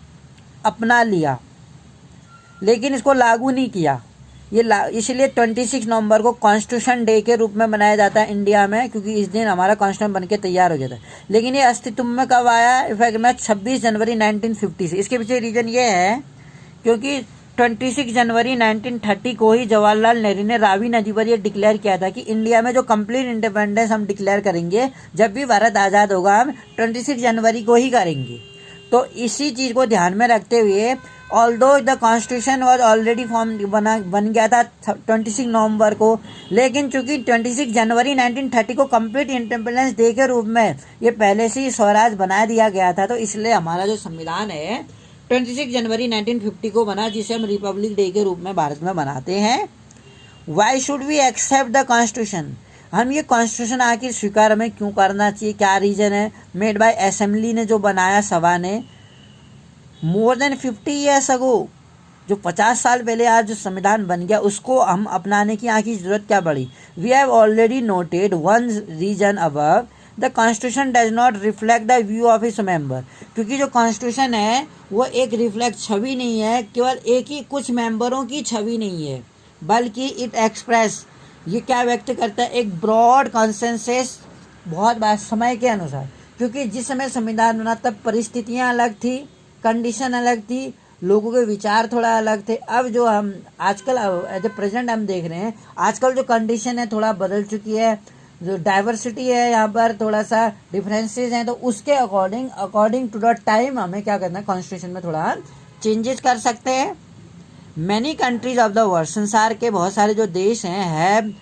अपना लिया, लेकिन इसको लागू नहीं किया। इसलिए 26 नवंबर को कॉन्स्टिट्यूशन डे के रूप में मनाया जाता है इंडिया में, क्योंकि इस दिन हमारा कॉन्स्टिट्यूशन बनके तैयार हो जाता है। लेकिन ये अस्तित्व में कब आया? इफेक्ट में 26 जनवरी 1950 से। इसके पीछे रीजन ये है क्योंकि 26 जनवरी 1930 को ही जवाहरलाल नेहरू ने रावी नदी पर यह डिक्लेयर किया था कि इंडिया में जो कंप्लीट इंडिपेंडेंस हम डिक्लेयर करेंगे, जब भी भारत आज़ाद होगा, हम 26 जनवरी को ही करेंगे। तो इसी चीज़ को ध्यान में रखते हुए, although the constitution was already बन गया था 26 नवंबर को, लेकिन चूंकि 26 जनवरी 1930 को कंप्लीट इंडिपेंडेंस डे के रूप में ये पहले से ही स्वराज बना दिया गया था, तो इसलिए हमारा जो संविधान है 26 जनवरी 1950 को बना, जिसे हम रिपब्लिक डे के रूप में भारत में मनाते हैं। Why should we accept the constitution? हम ये कॉन्स्टिट्यूशन आखिर स्वीकार हमें क्यों करना चाहिए? क्या रीज़न है? मेड बाय असेंबली ने जो बनाया, सभा ने, मोर देन 50 ईयर्स अगो, जो 50 साल पहले आज जो संविधान बन गया, उसको हम अपनाने की आखिर ज़रूरत क्या पड़ी? We have already noted one reason above, the constitution does not reflect the view of its member. क्योंकि जो कॉन्स्टिट्यूशन है वो एक रिफ्लेक्ट छवि नहीं है, केवल एक ही कुछ मेंबरों की छवि नहीं है, बल्कि इट एक्सप्रेस, ये क्या व्यक्त करता है? एक ब्रॉड कॉन्सेंसस, बहुत बात समय के अनुसार। क्योंकि जिस समय संविधान बना तब परिस्थितियाँ अलग थी, कंडीशन अलग थी, लोगों के विचार थोड़ा अलग थे। अब जो हम आजकल एज ए प्रेजेंट हम देख रहे हैं, आजकल जो कंडीशन है थोड़ा बदल चुकी है, जो डाइवर्सिटी है यहाँ पर थोड़ा सा डिफरेंसेस हैं, तो उसके अकॉर्डिंग टू द टाइम हमें क्या करना है? कॉन्स्टिट्यूशन में थोड़ा चेंजेस कर सकते हैं। Many countries of the world, संसार के बहुत सारे जो देश हैं,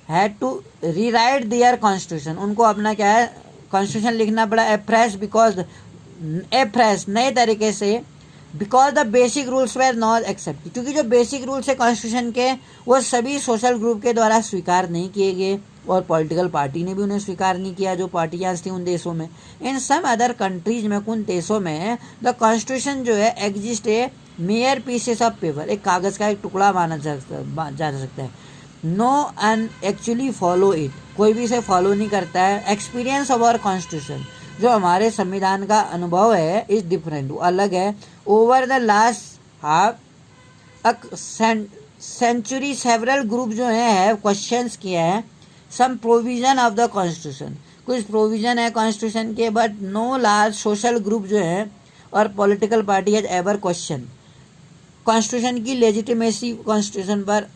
had to rewrite their constitution, उनको अपना क्या है? कॉन्स्टिट्यूशन लिखना पड़ा एफ्रेश नए तरीके से, because the basic rules were not accept, क्योंकि जो बेसिक रूल्स है कॉन्स्टिट्यूशन के वो सभी सोशल ग्रुप के द्वारा स्वीकार नहीं किए गए, और पॉलिटिकल पार्टी ने भी उन्हें स्वीकार नहीं किया, जो पार्टियाँ थी उन देशों में। इन सम अदर कंट्रीज में, कुछ देशों में द कॉन्स्टिट्यूशन जो है exist a mere pieces of paper, एक कागज़ का एक टुकड़ा माना जा सकता है। No and actually follow it, कोई भी इसे फॉलो नहीं करता है। एक्सपीरियंस ऑफ आवर कॉन्स्टिट्यूशन, जो हमारे संविधान का अनुभव है, इज डिफरेंट, वो अलग है। Over the last half century several group जो है क्वेश्चंस किए हैं some provision of the constitution, कुछ प्रोविजन है कॉन्स्टिट्यूशन के, but no large social group जो है और political party has ever question constitution की लेजिटिमेसी। कॉन्स्टिट्यूशन पर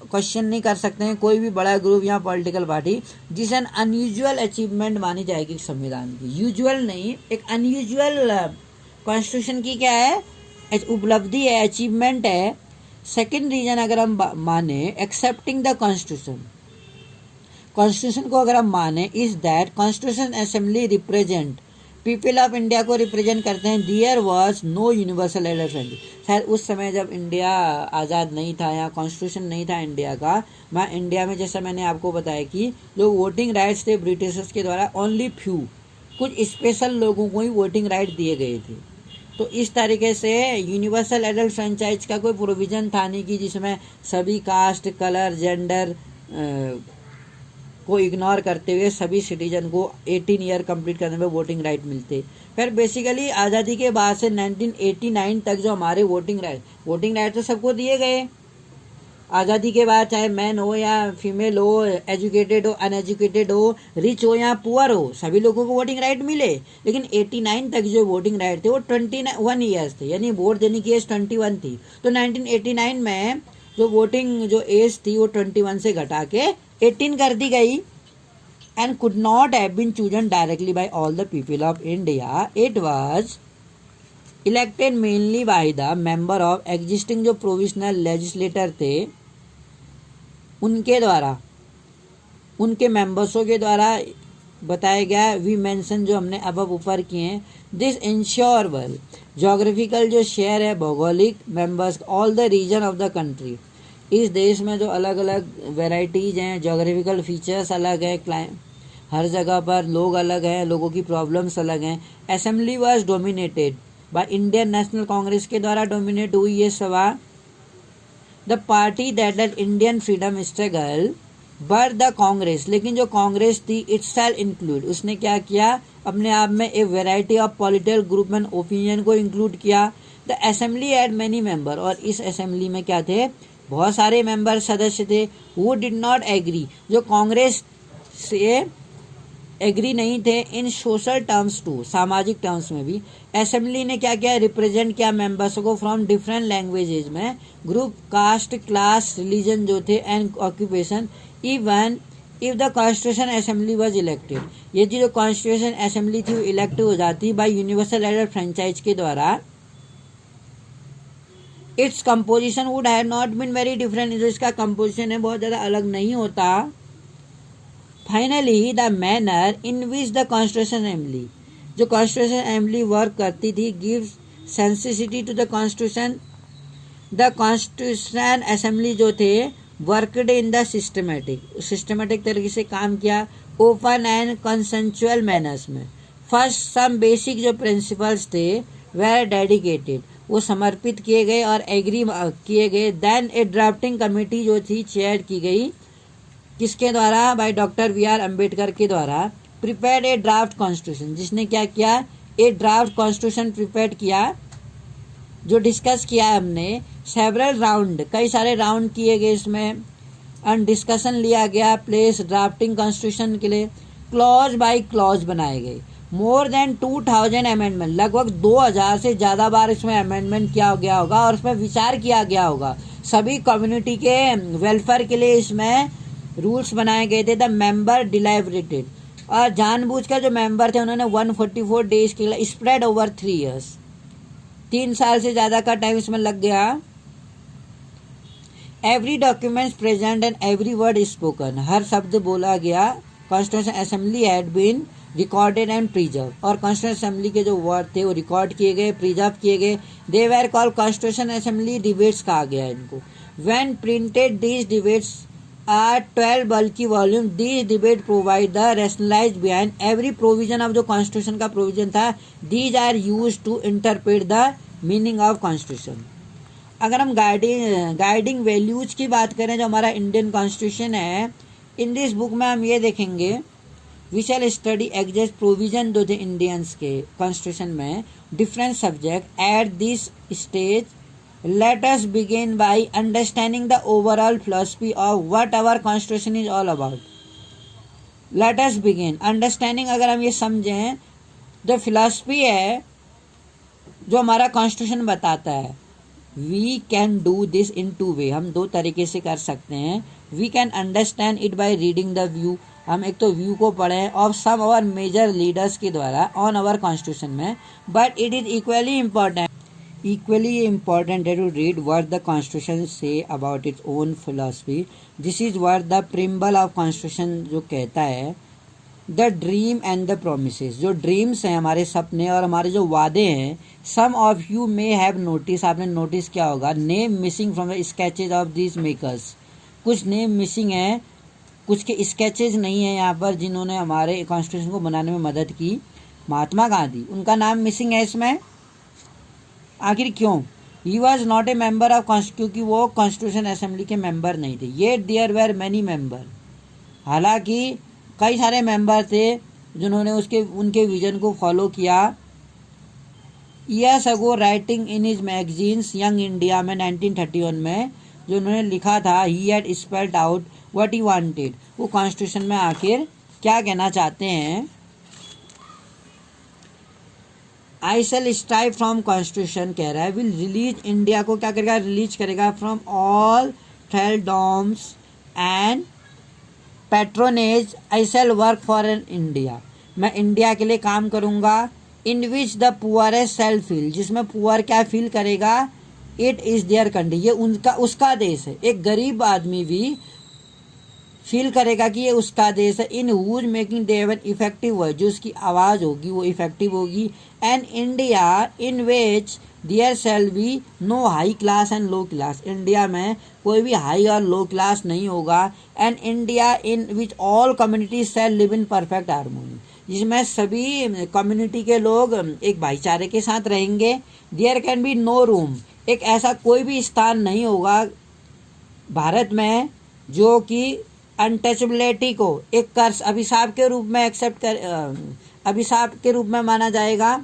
क्वेश्चन नहीं कर सकते हैं कोई भी बड़ा ग्रुप या पॉलिटिकल पार्टी, जिसे एन अनयूजुअल अचीवमेंट मानी जाएगी संविधान की। यूजुअल नहीं, एक अनयूजुअल कॉन्स्टिट्यूशन की क्या है? उपलब्धि है, अचीवमेंट है। सेकेंड रीजन अगर हम माने एक्सेप्टिंग द कॉन्स्टिट्यूशन को अगर हम माने, is that constitution assembly represent people of India को रिप्रेजेंट करते हैं। दियर वॉज नो यूनिवर्सल इलेक्शन, शायद उस समय जब इंडिया आज़ाद नहीं था या कॉन्स्टिट्यूशन नहीं था इंडिया का, वहाँ इंडिया में जैसा मैंने आपको बताया कि जो वोटिंग राइट्स थे ब्रिटिशर्स के द्वारा, ओनली फ्यू, कुछ स्पेशल लोगों को ही वोटिंग राइट दिए गए थे। तो इस तरीके से यूनिवर्सल एडल्ट फ्रेंचाइज का कोई प्रोविज़न था नहीं कि जिसमें सभी कास्ट, कलर, जेंडर को इग्नोर करते हुए सभी सिटीजन को 18 ईयर कंप्लीट करने में वोटिंग राइट मिलते। फिर बेसिकली आज़ादी के बाद से 1989 तक जो हमारे वोटिंग राइट तो सबको दिए गए। आज़ादी के बाद चाहे मैन हो या फीमेल हो, एजुकेटेड हो, अनएजुकेटेड हो, रिच हो या पुअर हो, सभी लोगों को वोटिंग राइट मिले। लेकिन 89 तक जो वोटिंग राइट थे वो 21 ईयर्स थे, यानी वोट देने की एज 21 थी। तो 1989 में जो वोटिंग जो एज थी वो 21 से घटा के 18 कर दी गई। And could not have been chosen directly by all the people of India, it was elected mainly by the member of existing जो प्रोविजनल लेजिस्लेटर थे, उनके द्वारा, उनके मेंबर्सों के द्वारा बताया गया। वी मेंशन जो हमने अब ऊपर किए हैं। दिस इंश्योर वेल जोग्राफिकल जो शेयर है भौगोलिक members all the region of the country, इस देश में जो अलग अलग वेराइटीज़ हैं, जोग्राफिकल फीचर्स अलग है, हर जगह पर लोग अलग हैं, लोगों की प्रॉब्लम्स अलग हैं। Assembly was dominated by Indian National Congress के द्वारा डोमिनेट हुई ये सभा। The party that led Indian freedom struggle but the Congress, लेकिन जो कांग्रेस थी इटसेल्फ इंक्लूड, उसने क्या किया अपने आप में एक variety of political group and opinion को इंक्लूड किया। The assembly had many member, और इस असेंबली में क्या थे बहुत सारे मेंबर सदस्य थे। वो डिड नॉट एग्री, जो कांग्रेस से एग्री नहीं थे। इन सोशल टर्म्स टू, सामाजिक टर्म्स में भी असेंबली ने क्या किया रिप्रेजेंट किया मेंबर्स को फ्रॉम डिफरेंट लैंग्वेजेज में, ग्रुप, कास्ट, क्लास, रिलीजन जो थे and occupation. Even if the constitution assembly was elected, ये जो कॉन्स्टिट्यूशन असेंबली थी वो इलेक्ट हो जाती बाय यूनिवर्सल एडेड फ्रेंचाइज के द्वारा, its composition would have not been very different, जो इसका कंपोजिशन है बहुत ज़्यादा अलग नहीं होता। Finally the manner in which the constitution assembly, जो कॉन्स्टिट्यूशन असेंबली वर्क करती थी, gives sensitivity to the constitution. The constitution assembly जो थे वर्कड इन द सिस्टमेटिक तरीके से काम किया, ओपन एंड कंसेंचुअल मैनर्स में। फर्स्ट सम बेसिक जो प्रिंसिपल्स थे वेर डेडिकेटेड, वो समर्पित किए गए और एग्री किए गए। देन ए ड्राफ्टिंग कमेटी जो थी चेयर की गई, किसके द्वारा by doctor B R Ambedkar के द्वारा। प्रिपेयर्ड ए ड्राफ्ट कॉन्स्टिट्यूशन, जिसने क्या किया ए ड्राफ्ट कॉन्स्टिट्यूशन प्रिपेयर किया, जो डिस्कस किया है हमने। सेवरल राउंड, कई सारे राउंड किए गए इसमें, एंड डिस्कशन लिया गया प्लेस ड्राफ्टिंग कॉन्स्टिट्यूशन के लिए। क्लॉज बाय क्लॉज बनाए गए। मोर देन 2000 अमेंडमेंट, लगभग 2000 से ज़्यादा बार इसमें अमेंडमेंट किया गया होगा और उसमें विचार किया गया होगा। सभी कम्युनिटी के वेलफेयर के लिए इसमें रूल्स बनाए गए थे। द मेंबर डिलाइबरेटेड, और जानबूझकर जो मेंबर थे उन्होंने 144 डेज के लिए स्प्रेड ओवर 3 ईयर्स, 3 साल से ज़्यादा का टाइम इसमें लग गया। Every documents present and every word spoken, हर शब्द बोला गया। Constitution assembly had been recorded and preserve, और कॉन्स्टिट्यूशन असेंबली के जो वर्ड थे वो रिकॉर्ड किए गए, प्रिजर्व किए गए। They were called constitution assembly debates कहा गया इनको। When printed these debates are 12 bulky volume, these debate provide the rationalise behind every provision of जो कॉन्स्टिट्यूशन का प्रोविजन था। These are use to interpret the meaning of constitution. अगर हम guiding values की बात करें जो हमारा इंडियन कॉन्स्टिट्यूशन है, इन दिस बुक में हम ये देखेंगे we shall study exact provision जो थे इंडियंस के कॉन्स्टिट्यूशन में, different subject at this stage. Let us begin by understanding the overall philosophy of what our constitution is all about. Let us begin understanding, अगर हम ये समझें जो philosophy है जो हमारा कॉन्स्टिट्यूशन बताता है, we can do this in 2 way, हम 2 तरीके से कर सकते हैं। We can understand it by reading the view, हम एक तो व्यू को पढ़ें of some our major leaders के द्वारा ऑन आवर कॉन्स्टिट्यूशन में, but it is equally important to read what the constitution says about its own philosophy. This is what the preamble of constitution जो कहता है। The dream and the promises, जो dreams हैं हमारे सपने और हमारे जो वादे हैं। Some of you may have notice, आपने नोटिस किया होगा, name missing from the sketches of these makers, कुछ नेम मिसिंग हैं, कुछ के स्केचेज नहीं है यहाँ पर जिन्होंने हमारे कॉन्स्टिट्यूशन को बनाने में मदद की। महात्मा गांधी, उनका नाम मिसिंग है इसमें, आखिर क्यों? He was not a member of क्योंकि वो कॉन्स्टिट्यूशन असेंबली के मेंबर नहीं थे। ये देयर वेर मैनी मेंबर, हालांकि कई सारे मेंबर थे जिन्होंने उनके विजन को फॉलो किया। Years ago writing in his magazines young India में 1931 में जो उन्होंने लिखा था, he had spelled out what he wanted, वो कॉन्स्टिट्यूशन में आखिर क्या कहना चाहते हैं। आई शैल स्ट्राइव फ्रॉम कॉन्स्टिट्यूशन कह रहा है, विल रिलीज इंडिया को क्या करेगा, रिलीज करेगा from all thraldoms and patronage. I shall work for an India, मैं इंडिया के लिए काम करूंगा। In which the poorest shall feel, जिसमें पुअर क्या फील करेगा, इट इज़ देयर कंट्री, ये उनका उसका देश है। एक गरीब आदमी भी फील करेगा कि ये उसका देश है। In whose making they have an effective voice, जो उसकी आवाज़ होगी वो इफेक्टिव होगी। And India in which there shall be no high class and low class, India में कोई भी हाई और लो क्लास नहीं होगा। And India in which all communities shall live in perfect harmony, जिसमें सभी कम्युनिटी के लोग एक भाईचारे के साथ रहेंगे। There can be no room, एक ऐसा कोई भी स्थान नहीं होगा भारत में जो कि अनटचेबिलिटी को एक कर्स अभिशाप के रूप में एक्सेप्ट कर अभिशाप के रूप में माना जाएगा,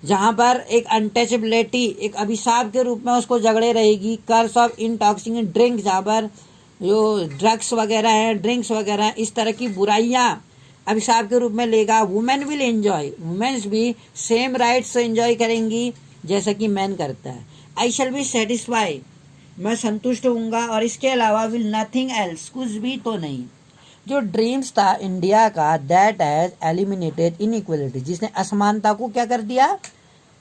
जहां पर एक अनटचेबिलिटी एक अभिशाप के रूप में उसको जगड़े रहेगी। कर्स ऑफ इंटॉक्सिकेंट ड्रिंक, जहाँ पर जो ड्रग्स वगैरह हैं, ड्रिंक्स वगैरह हैं, इस तरह की बुराइयां अभिशाप के रूप में लेगा। वुमेन विल एंजॉय, वुमेन्स भी सेम राइट्स एंजॉय करेंगी जैसा कि मैन करता है। आई शैल बी सेटिस्फाई, मैं संतुष्ट होऊंगा, और इसके अलावा विल नथिंग एल्स, कुछ भी तो नहीं। जो ड्रीम्स था इंडिया का, दैट हैज एलिमिनेटेड इनइक्वलिटी, जिसने असमानता को क्या कर दिया,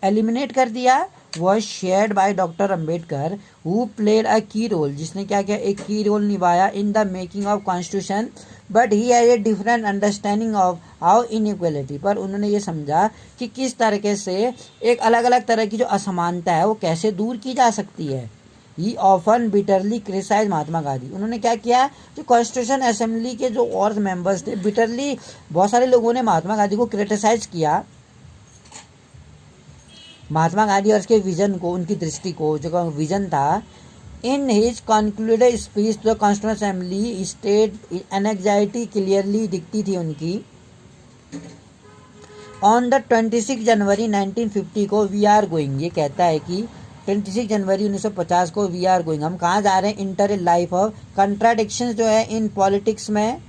एलिमिनेट कर दिया, was shared by doctor Ambedkar who played a की रोल, जिसने क्या किया, एक की रोल निभाया in the making of constitution. But he has a different understanding of how inequality, पर उन्होंने ये समझा कि किस तरीके से एक अलग अलग तरह की जो असमानता है वो कैसे दूर की जा सकती है। ही often bitterly criticise Mahatma Gandhi, उन्होंने क्या किया, जो कॉन्स्टिट्यूशन असेंबली के जो और मेंबर्स थे, बिटरली बहुत सारे लोगों ने महात्मा गांधी को क्रिटिसाइज किया, महात्मा गांधी और उसके विजन को, उनकी दृष्टि को, जो विजन था। In his concluded speech the constitution assembly state anxiety clearly दिखती थी उनकी। ऑन द 26 जनवरी 1950 को वी आर गोइंग, ये कहता है कि 26 जनवरी 1950 को वी आर गोइंग, हम कहाँ जा रहे हैं, enter in life of contradictions जो है इन पॉलिटिक्स में।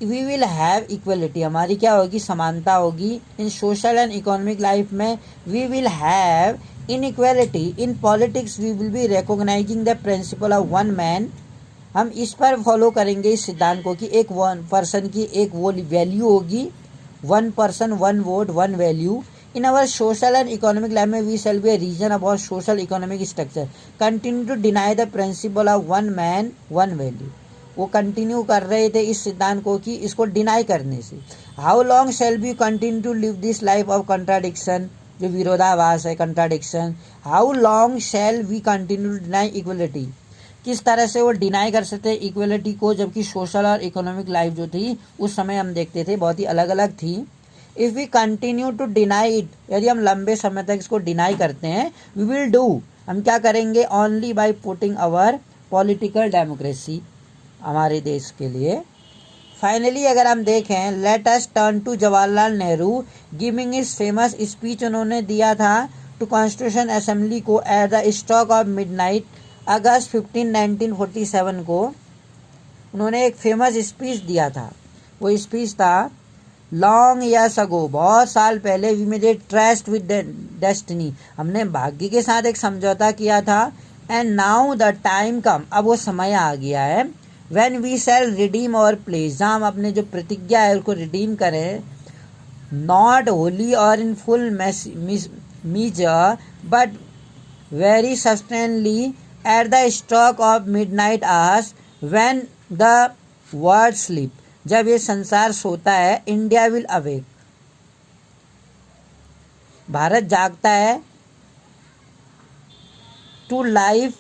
वी विल हैव इक्वलिटी, हमारी क्या होगी, समानता होगी। In social and economic life में we will have inequality. In politics we will be recognising the principle of one man, हम इस पर फॉलो करेंगे इस सिद्धांत को कि एक वन पर्सन की एक वो वैल्यू होगी, one person one vote one value. In our social and economic life में we shall be a reason about social economic structure continue to deny the principle of one man one value, वो continue कर रहे थे इस सिद्धांत को कि इसको डिनाई करने से। How long shall be continue to live this life of contradiction, जो विरोधाभास है, contradiction. How long shall we continue to deny equality, किस तरह से वो डिनाई कर सकते हैं इक्वलिटी को, जबकि सोशल और इकोनॉमिक लाइफ जो थी उस समय हम देखते थे बहुत ही अलग अलग थी। If we continue to deny it, यदि हम लंबे समय तक इसको डिनाई करते हैं, वी विल डू, हम क्या करेंगे, only by putting our political democracy, हमारे देश के लिए। फाइनली अगर हम देखें, let us turn to Jawaharlal Nehru giving is famous speech, उन्होंने दिया था टू कॉन्स्टिट्यूशन असेंबली को at the stroke of midnight August 15, 1947 को। उन्होंने एक फेमस स्पीच दिया था, वो स्पीच था, लॉन्ग ईयर्स अगो, बहुत साल पहले, we made a tryst with destiny, हमने भाग्य के साथ एक समझौता किया था। And now the time come, अब वो समय आ गया है, when we shall redeem our place, जहाँ हम अपने जो प्रतिज्ञा है उसको रिडीम करें, नॉट होली और in full measure but very substantially at the stroke of midnight hours when the world sleep, जब ये संसार सोता है, इंडिया विल अवेक, भारत जागता है, टू लाइफ,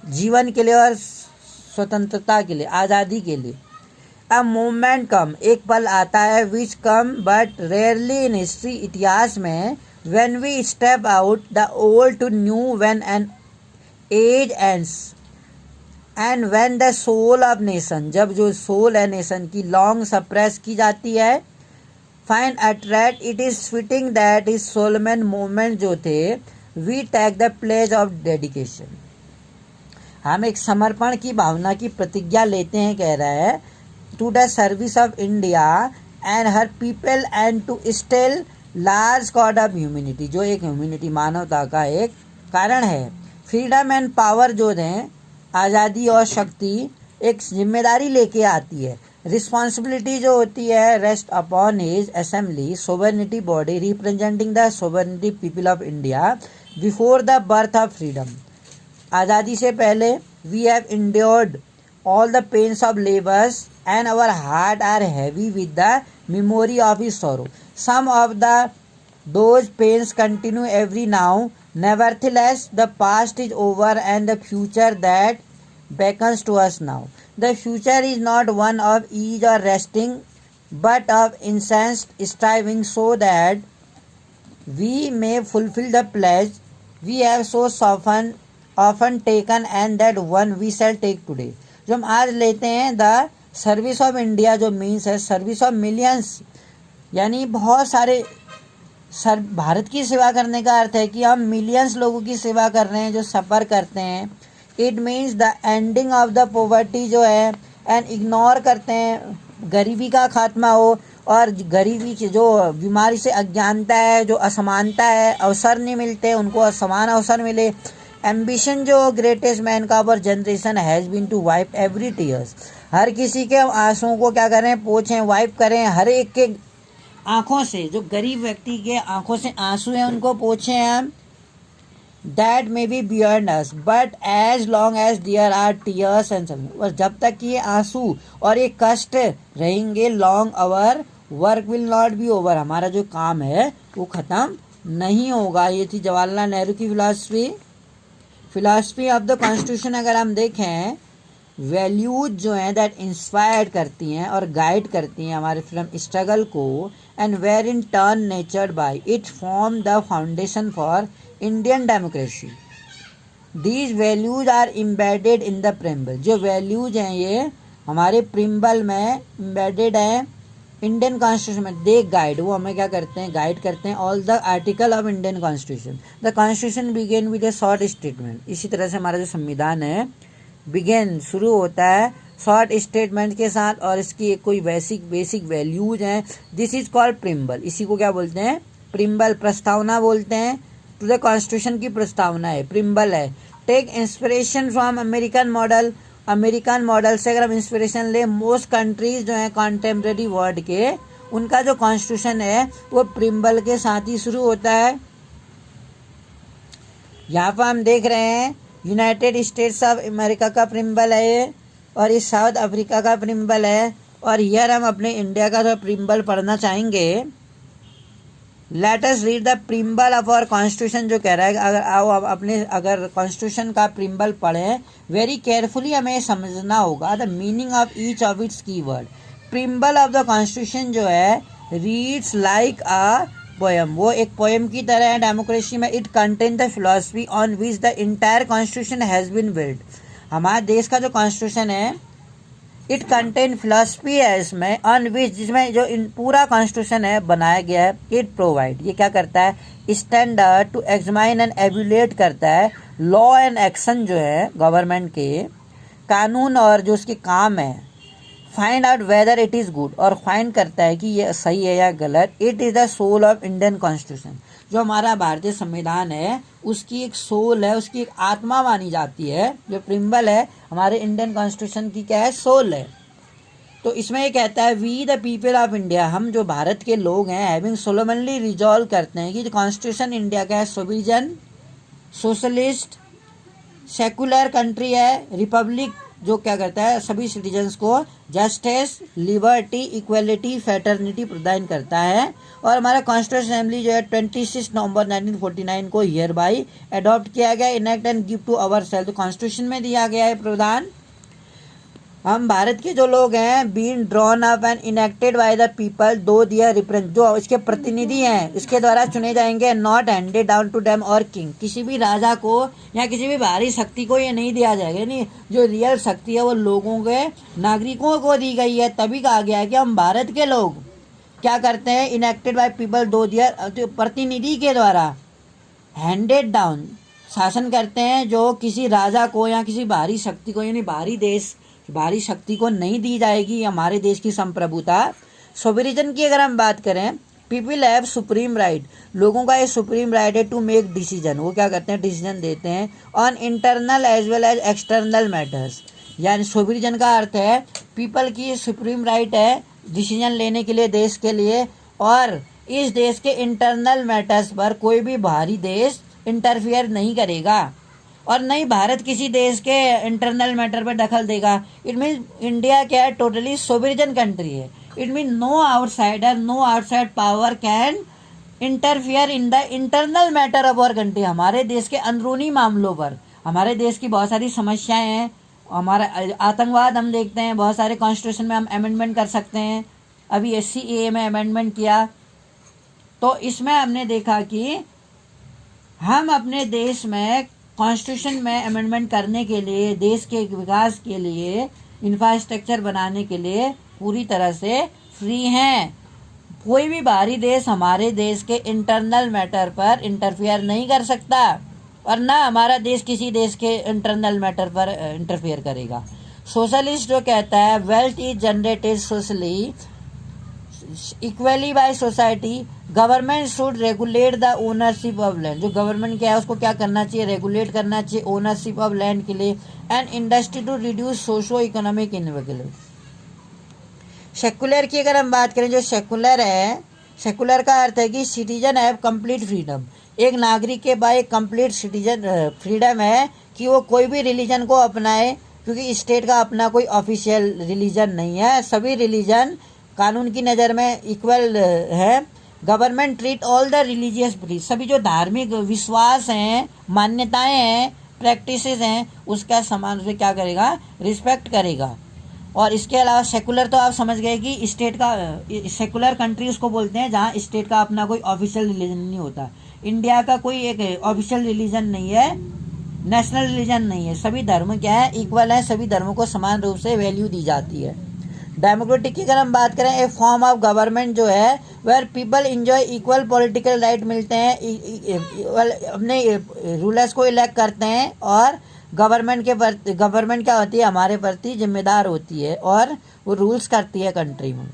जीवन के लिए और स्वतंत्रता के लिए, आज़ादी के लिए। अ मोमेंट कम, एक पल आता है, which come but rarely in history, इतिहास में, when we step out the old to new, when an age ends and when the soul of nation, जब जो सोल है नेशन की लॉन्ग सप्रेस की जाती है, find attract it is fitting that is solemn moment जो थे, we take the pledge of dedication, हम एक समर्पण की भावना की प्रतिज्ञा लेते हैं, कह रहा है, to the service of India and her people and to still large cause of humanity, जो एक ह्यूमैनिटी मानवता का एक कारण है। फ्रीडम एंड पावर जो हैं, आज़ादी और शक्ति एक जिम्मेदारी लेके आती है। रिस्पॉन्सिबिलिटी जो होती है, rest upon his assembly sovereignty body representing the sovereignty people of India before the birth of freedom, आज़ादी से पहले we have endured all the pains of labors, and our heart are heavy with the memory of his sorrow. Some of those pains continue every now. Nevertheless, the past is over and the future that beckons to us now. The future is not one of ease or resting, but of incessant striving, so that we may fulfill the pledge we have so often taken, and that one we shall take today. जो हम आज लेते हैं the service of India, जो means है service of millions, यानी बहुत सारे भारत की सेवा करने का अर्थ है कि हम मिलियंस लोगों की सेवा कर रहे हैं जो सफ़र करते हैं. It means the ending of the poverty जो है, एंड इग्नोर करते हैं गरीबी का खात्मा हो, और गरीबी की जो बीमारी से अज्ञानता है, जो असमानता है, अवसर नहीं मिलते, उनको समान अवसर मिले. एम्बिशन जो ग्रेटेस्ट मैन का our generation has been to wipe every tears. हर किसी के आंसुओं को क्या करें, पोछें, वाइप करें. हर एक के आँखों से, जो गरीब व्यक्ति के आँखों से आंसू हैं उनको पोछें हम. That may be beyond us, but as long as there are tears and suffering. और जब तक ये आंसू और ये कष्ट रहेंगे, long our work will not be over. हमारा जो काम है वो ख़त्म नहीं होगा. ये थी जवाहरलाल नेहरू की फिलासफी ऑफ द कॉन्स्टिट्यूशन. अगर हम देखें, वैल्यूज जो हैं दैट इंस्पायर करती हैं और गाइड करती हैं हमारे फ्रीडम स्ट्रगल को, and were in turn nurtured by it form the foundation for Indian democracy. These values are embedded in the preamble. जो वैल्यूज हैं ये हमारे प्रिम्बल में इम्बेडेड हैं इंडियन कॉन्स्टिट्यूशन में. दे गाइड, वो हमें क्या करते हैं, गाइड करते हैं all the article of Indian constitution. The constitution began with a short statement. इसी तरह से हमारा जो संविधान है बिगेन शुरू होता है शॉर्ट स्टेटमेंट के साथ, और इसकी एक कोई बेसिक वैल्यूज हैं. This is called preamble. इसी को क्या बोलते हैं, प्रिम्बल, प्रस्तावना बोलते हैं. टू द कॉन्स्टिट्यूशन की प्रस्तावना है, प्रिम्बल है. Take inspiration from American model. American model से अगर हम इंस्पिरेशन ले, मोस्ट कंट्रीज जो हैं कॉन्टेम्प्रेरी वर्ल्ड के, उनका जो कॉन्स्टिट्यूशन है वो प्रिम्बल के साथ ही शुरू होता है. यहाँ पर हम देख रहे हैं यूनाइटेड स्टेट्स ऑफ अमेरिका का प्रिम्बल है ये, और ये साउथ अफ्रीका का प्रिम्बल है. और हियर हम अपने इंडिया का जो प्रिम्बल पढ़ना चाहेंगे. Let us read the preamble of our constitution. जो कह रहा है अगर आओ आप अपने अगर कॉन्स्टिट्यूशन का प्रिम्बल पढ़ें वेरी केयरफुली, हमें समझना होगा the meaning of each of its keyword. Preamble of the constitution जो है रीड्स लाइक अ पोएम. वो एक पोएम की तरह है डेमोक्रेसी में. It contain the philosophy on which the entire constitution has been build. हमारे देश का जो कॉन्स्टिट्यूशन है, इट कंटेन फिलॉसफी है इसमें, ऑन विच, जिसमें जो इन पूरा कॉन्स्टिट्यूशन है बनाया गया है. इट प्रोवाइड, ये क्या करता है, standard to examine and evaluate करता है लॉ एंड एक्शन जो है गवर्नमेंट के, कानून और जो उसके काम है. Find out whether it is good, और फाइंड करता है कि ये सही है या गलत. It is the soul of Indian constitution. जो हमारा भारतीय संविधान है उसकी एक सोल है, उसकी एक आत्मा मानी जाती है. जो प्रिम्बल है हमारे इंडियन कॉन्स्टिट्यूशन की क्या है, सोल है. तो इसमें ये कहता है we the people of India, हम जो भारत के लोग हैं, हैविंग सोलोमनली रिजॉल्व करते हैं कि जो कॉन्स्टिट्यूशन इंडिया का है सोविजन, सोशलिस्ट, सेकुलर कंट्री है, रिपब्लिक जो क्या करता है सभी सिटीजन्स को जस्टिस, लिबर्टी, इक्वलिटी, फैटर्निटी प्रदान करता है. और हमारा कॉन्स्टिट्यूशन असेंबली जो है 26 नवंबर 1949 को हियर बाई अडॉप्ट किया गया. Enact and give to our self, तो कॉन्स्टिट्यूशन में दिया गया है प्रावधान. हम भारत के जो लोग हैं being drawn up and enacted by the people दो दियर रिप्रेजेंट, जो इसके प्रतिनिधि हैं इसके द्वारा चुने जाएंगे. Not handed down to dame और किंग, किसी भी राजा को या किसी भी बाहरी शक्ति को ये नहीं दिया जाएगा. नहीं, जो रियल शक्ति है वो लोगों के, नागरिकों को दी गई है. तभी कहा गया है कि हम भारत के लोग क्या करते हैं, इनेक्टेड बाय पीपल दो दियर, प्रतिनिधि के द्वारा हैंडेड डाउन शासन करते हैं, जो किसी राजा को या किसी बाहरी शक्ति को, यानी बाहरी शक्ति को नहीं दी जाएगी हमारे देश की संप्रभुता. सोवरेनिटी की अगर हम बात करें, पीपल हैव सुप्रीम राइट, लोगों का ये सुप्रीम राइट है टू मेक डिसीजन. वो क्या करते हैं, डिसीजन देते हैं on internal as well as external matters. यानी सोवरेनिटी का अर्थ है पीपल की सुप्रीम राइट है डिसीजन लेने के लिए देश के लिए, और इस देश के इंटरनल मैटर्स पर कोई भी बाहरी देश इंटरफियर नहीं करेगा. और नहीं भारत किसी देश के इंटरनल मैटर पर दखल देगा। इट मीन इंडिया क्या है, टोटली सोवरेन कंट्री है। It mean no outsider, no outside power can interfere in the internal matter of our country. हमारे देश के अंदरूनी मामलों पर, हमारे देश की बहुत सारी समस्याएं हैं, हमारा आतंकवाद हम देखते हैं, बहुत सारे कॉन्स्टिट्यूशन में हम अमेंडमेंट कर सकते हैं। अभी SCAA में अमेंडमेंट किया, तो इसमें हमने देखा कि हम अपने देश में कॉन्स्टिट्यूशन में अमेंडमेंट करने के लिए, देश के विकास के लिए, इंफ्रास्ट्रक्चर बनाने के लिए पूरी तरह से फ्री हैं। कोई भी बाहरी देश हमारे देश के इंटरनल मैटर पर इंटरफियर नहीं कर सकता, और ना हमारा देश किसी देश के इंटरनल मैटर पर इंटरफियर करेगा। सोशलिस्ट जो कहता है wealth is generated socially equally by society, government should regulate the ownership of land. जो गवर्नमेंट क्या है उसको क्या करना चाहिए, रेगुलेट करना चाहिए ओनरशिप ऑफ लैंड के लिए, and industry to reduce socio economic inequality. Secular की अगर हम बात करें, जो सेकुलर है, सेकुलर का अर्थ है कि सिटीजन हैव कंप्लीट फ्रीडम। एक नागरिक के पास कंप्लीट सिटीजन फ्रीडम है कि वो कोई भी रिलीजन को अपनाए, क्योंकि स्टेट का अपना कोई ऑफिशियल रिलीजन नहीं है, सभी रिलीजन कानून की नज़र में इक्वल है। Government treat all the religious belief, सभी जो धार्मिक विश्वास हैं, मान्यताएं हैं, प्रैक्टिसेस हैं, उसका समान रूप से क्या करेगा, रिस्पेक्ट करेगा। और इसके अलावा सेकुलर तो आप समझ गए कि स्टेट का, सेकुलर कंट्री उसको बोलते हैं जहाँ स्टेट का अपना कोई ऑफिशियल रिलीजन नहीं होता। इंडिया का कोई एक ऑफिशियल रिलीजन नहीं है, नेशनल रिलीजन नहीं है, सभी धर्म क्या है, इक्वल है, सभी धर्मों को समान रूप से वैल्यू दी जाती है। डेमोक्रेटिक की अगर हम बात करें, एक फॉर्म ऑफ गवर्नमेंट जो है where people enjoy equal political right मिलते हैं, अपने रूलर्स को इलेक्ट करते हैं, और गवर्नमेंट क्या होती है, हमारे प्रति जिम्मेदार होती है और वो रूल्स करती है कंट्री में।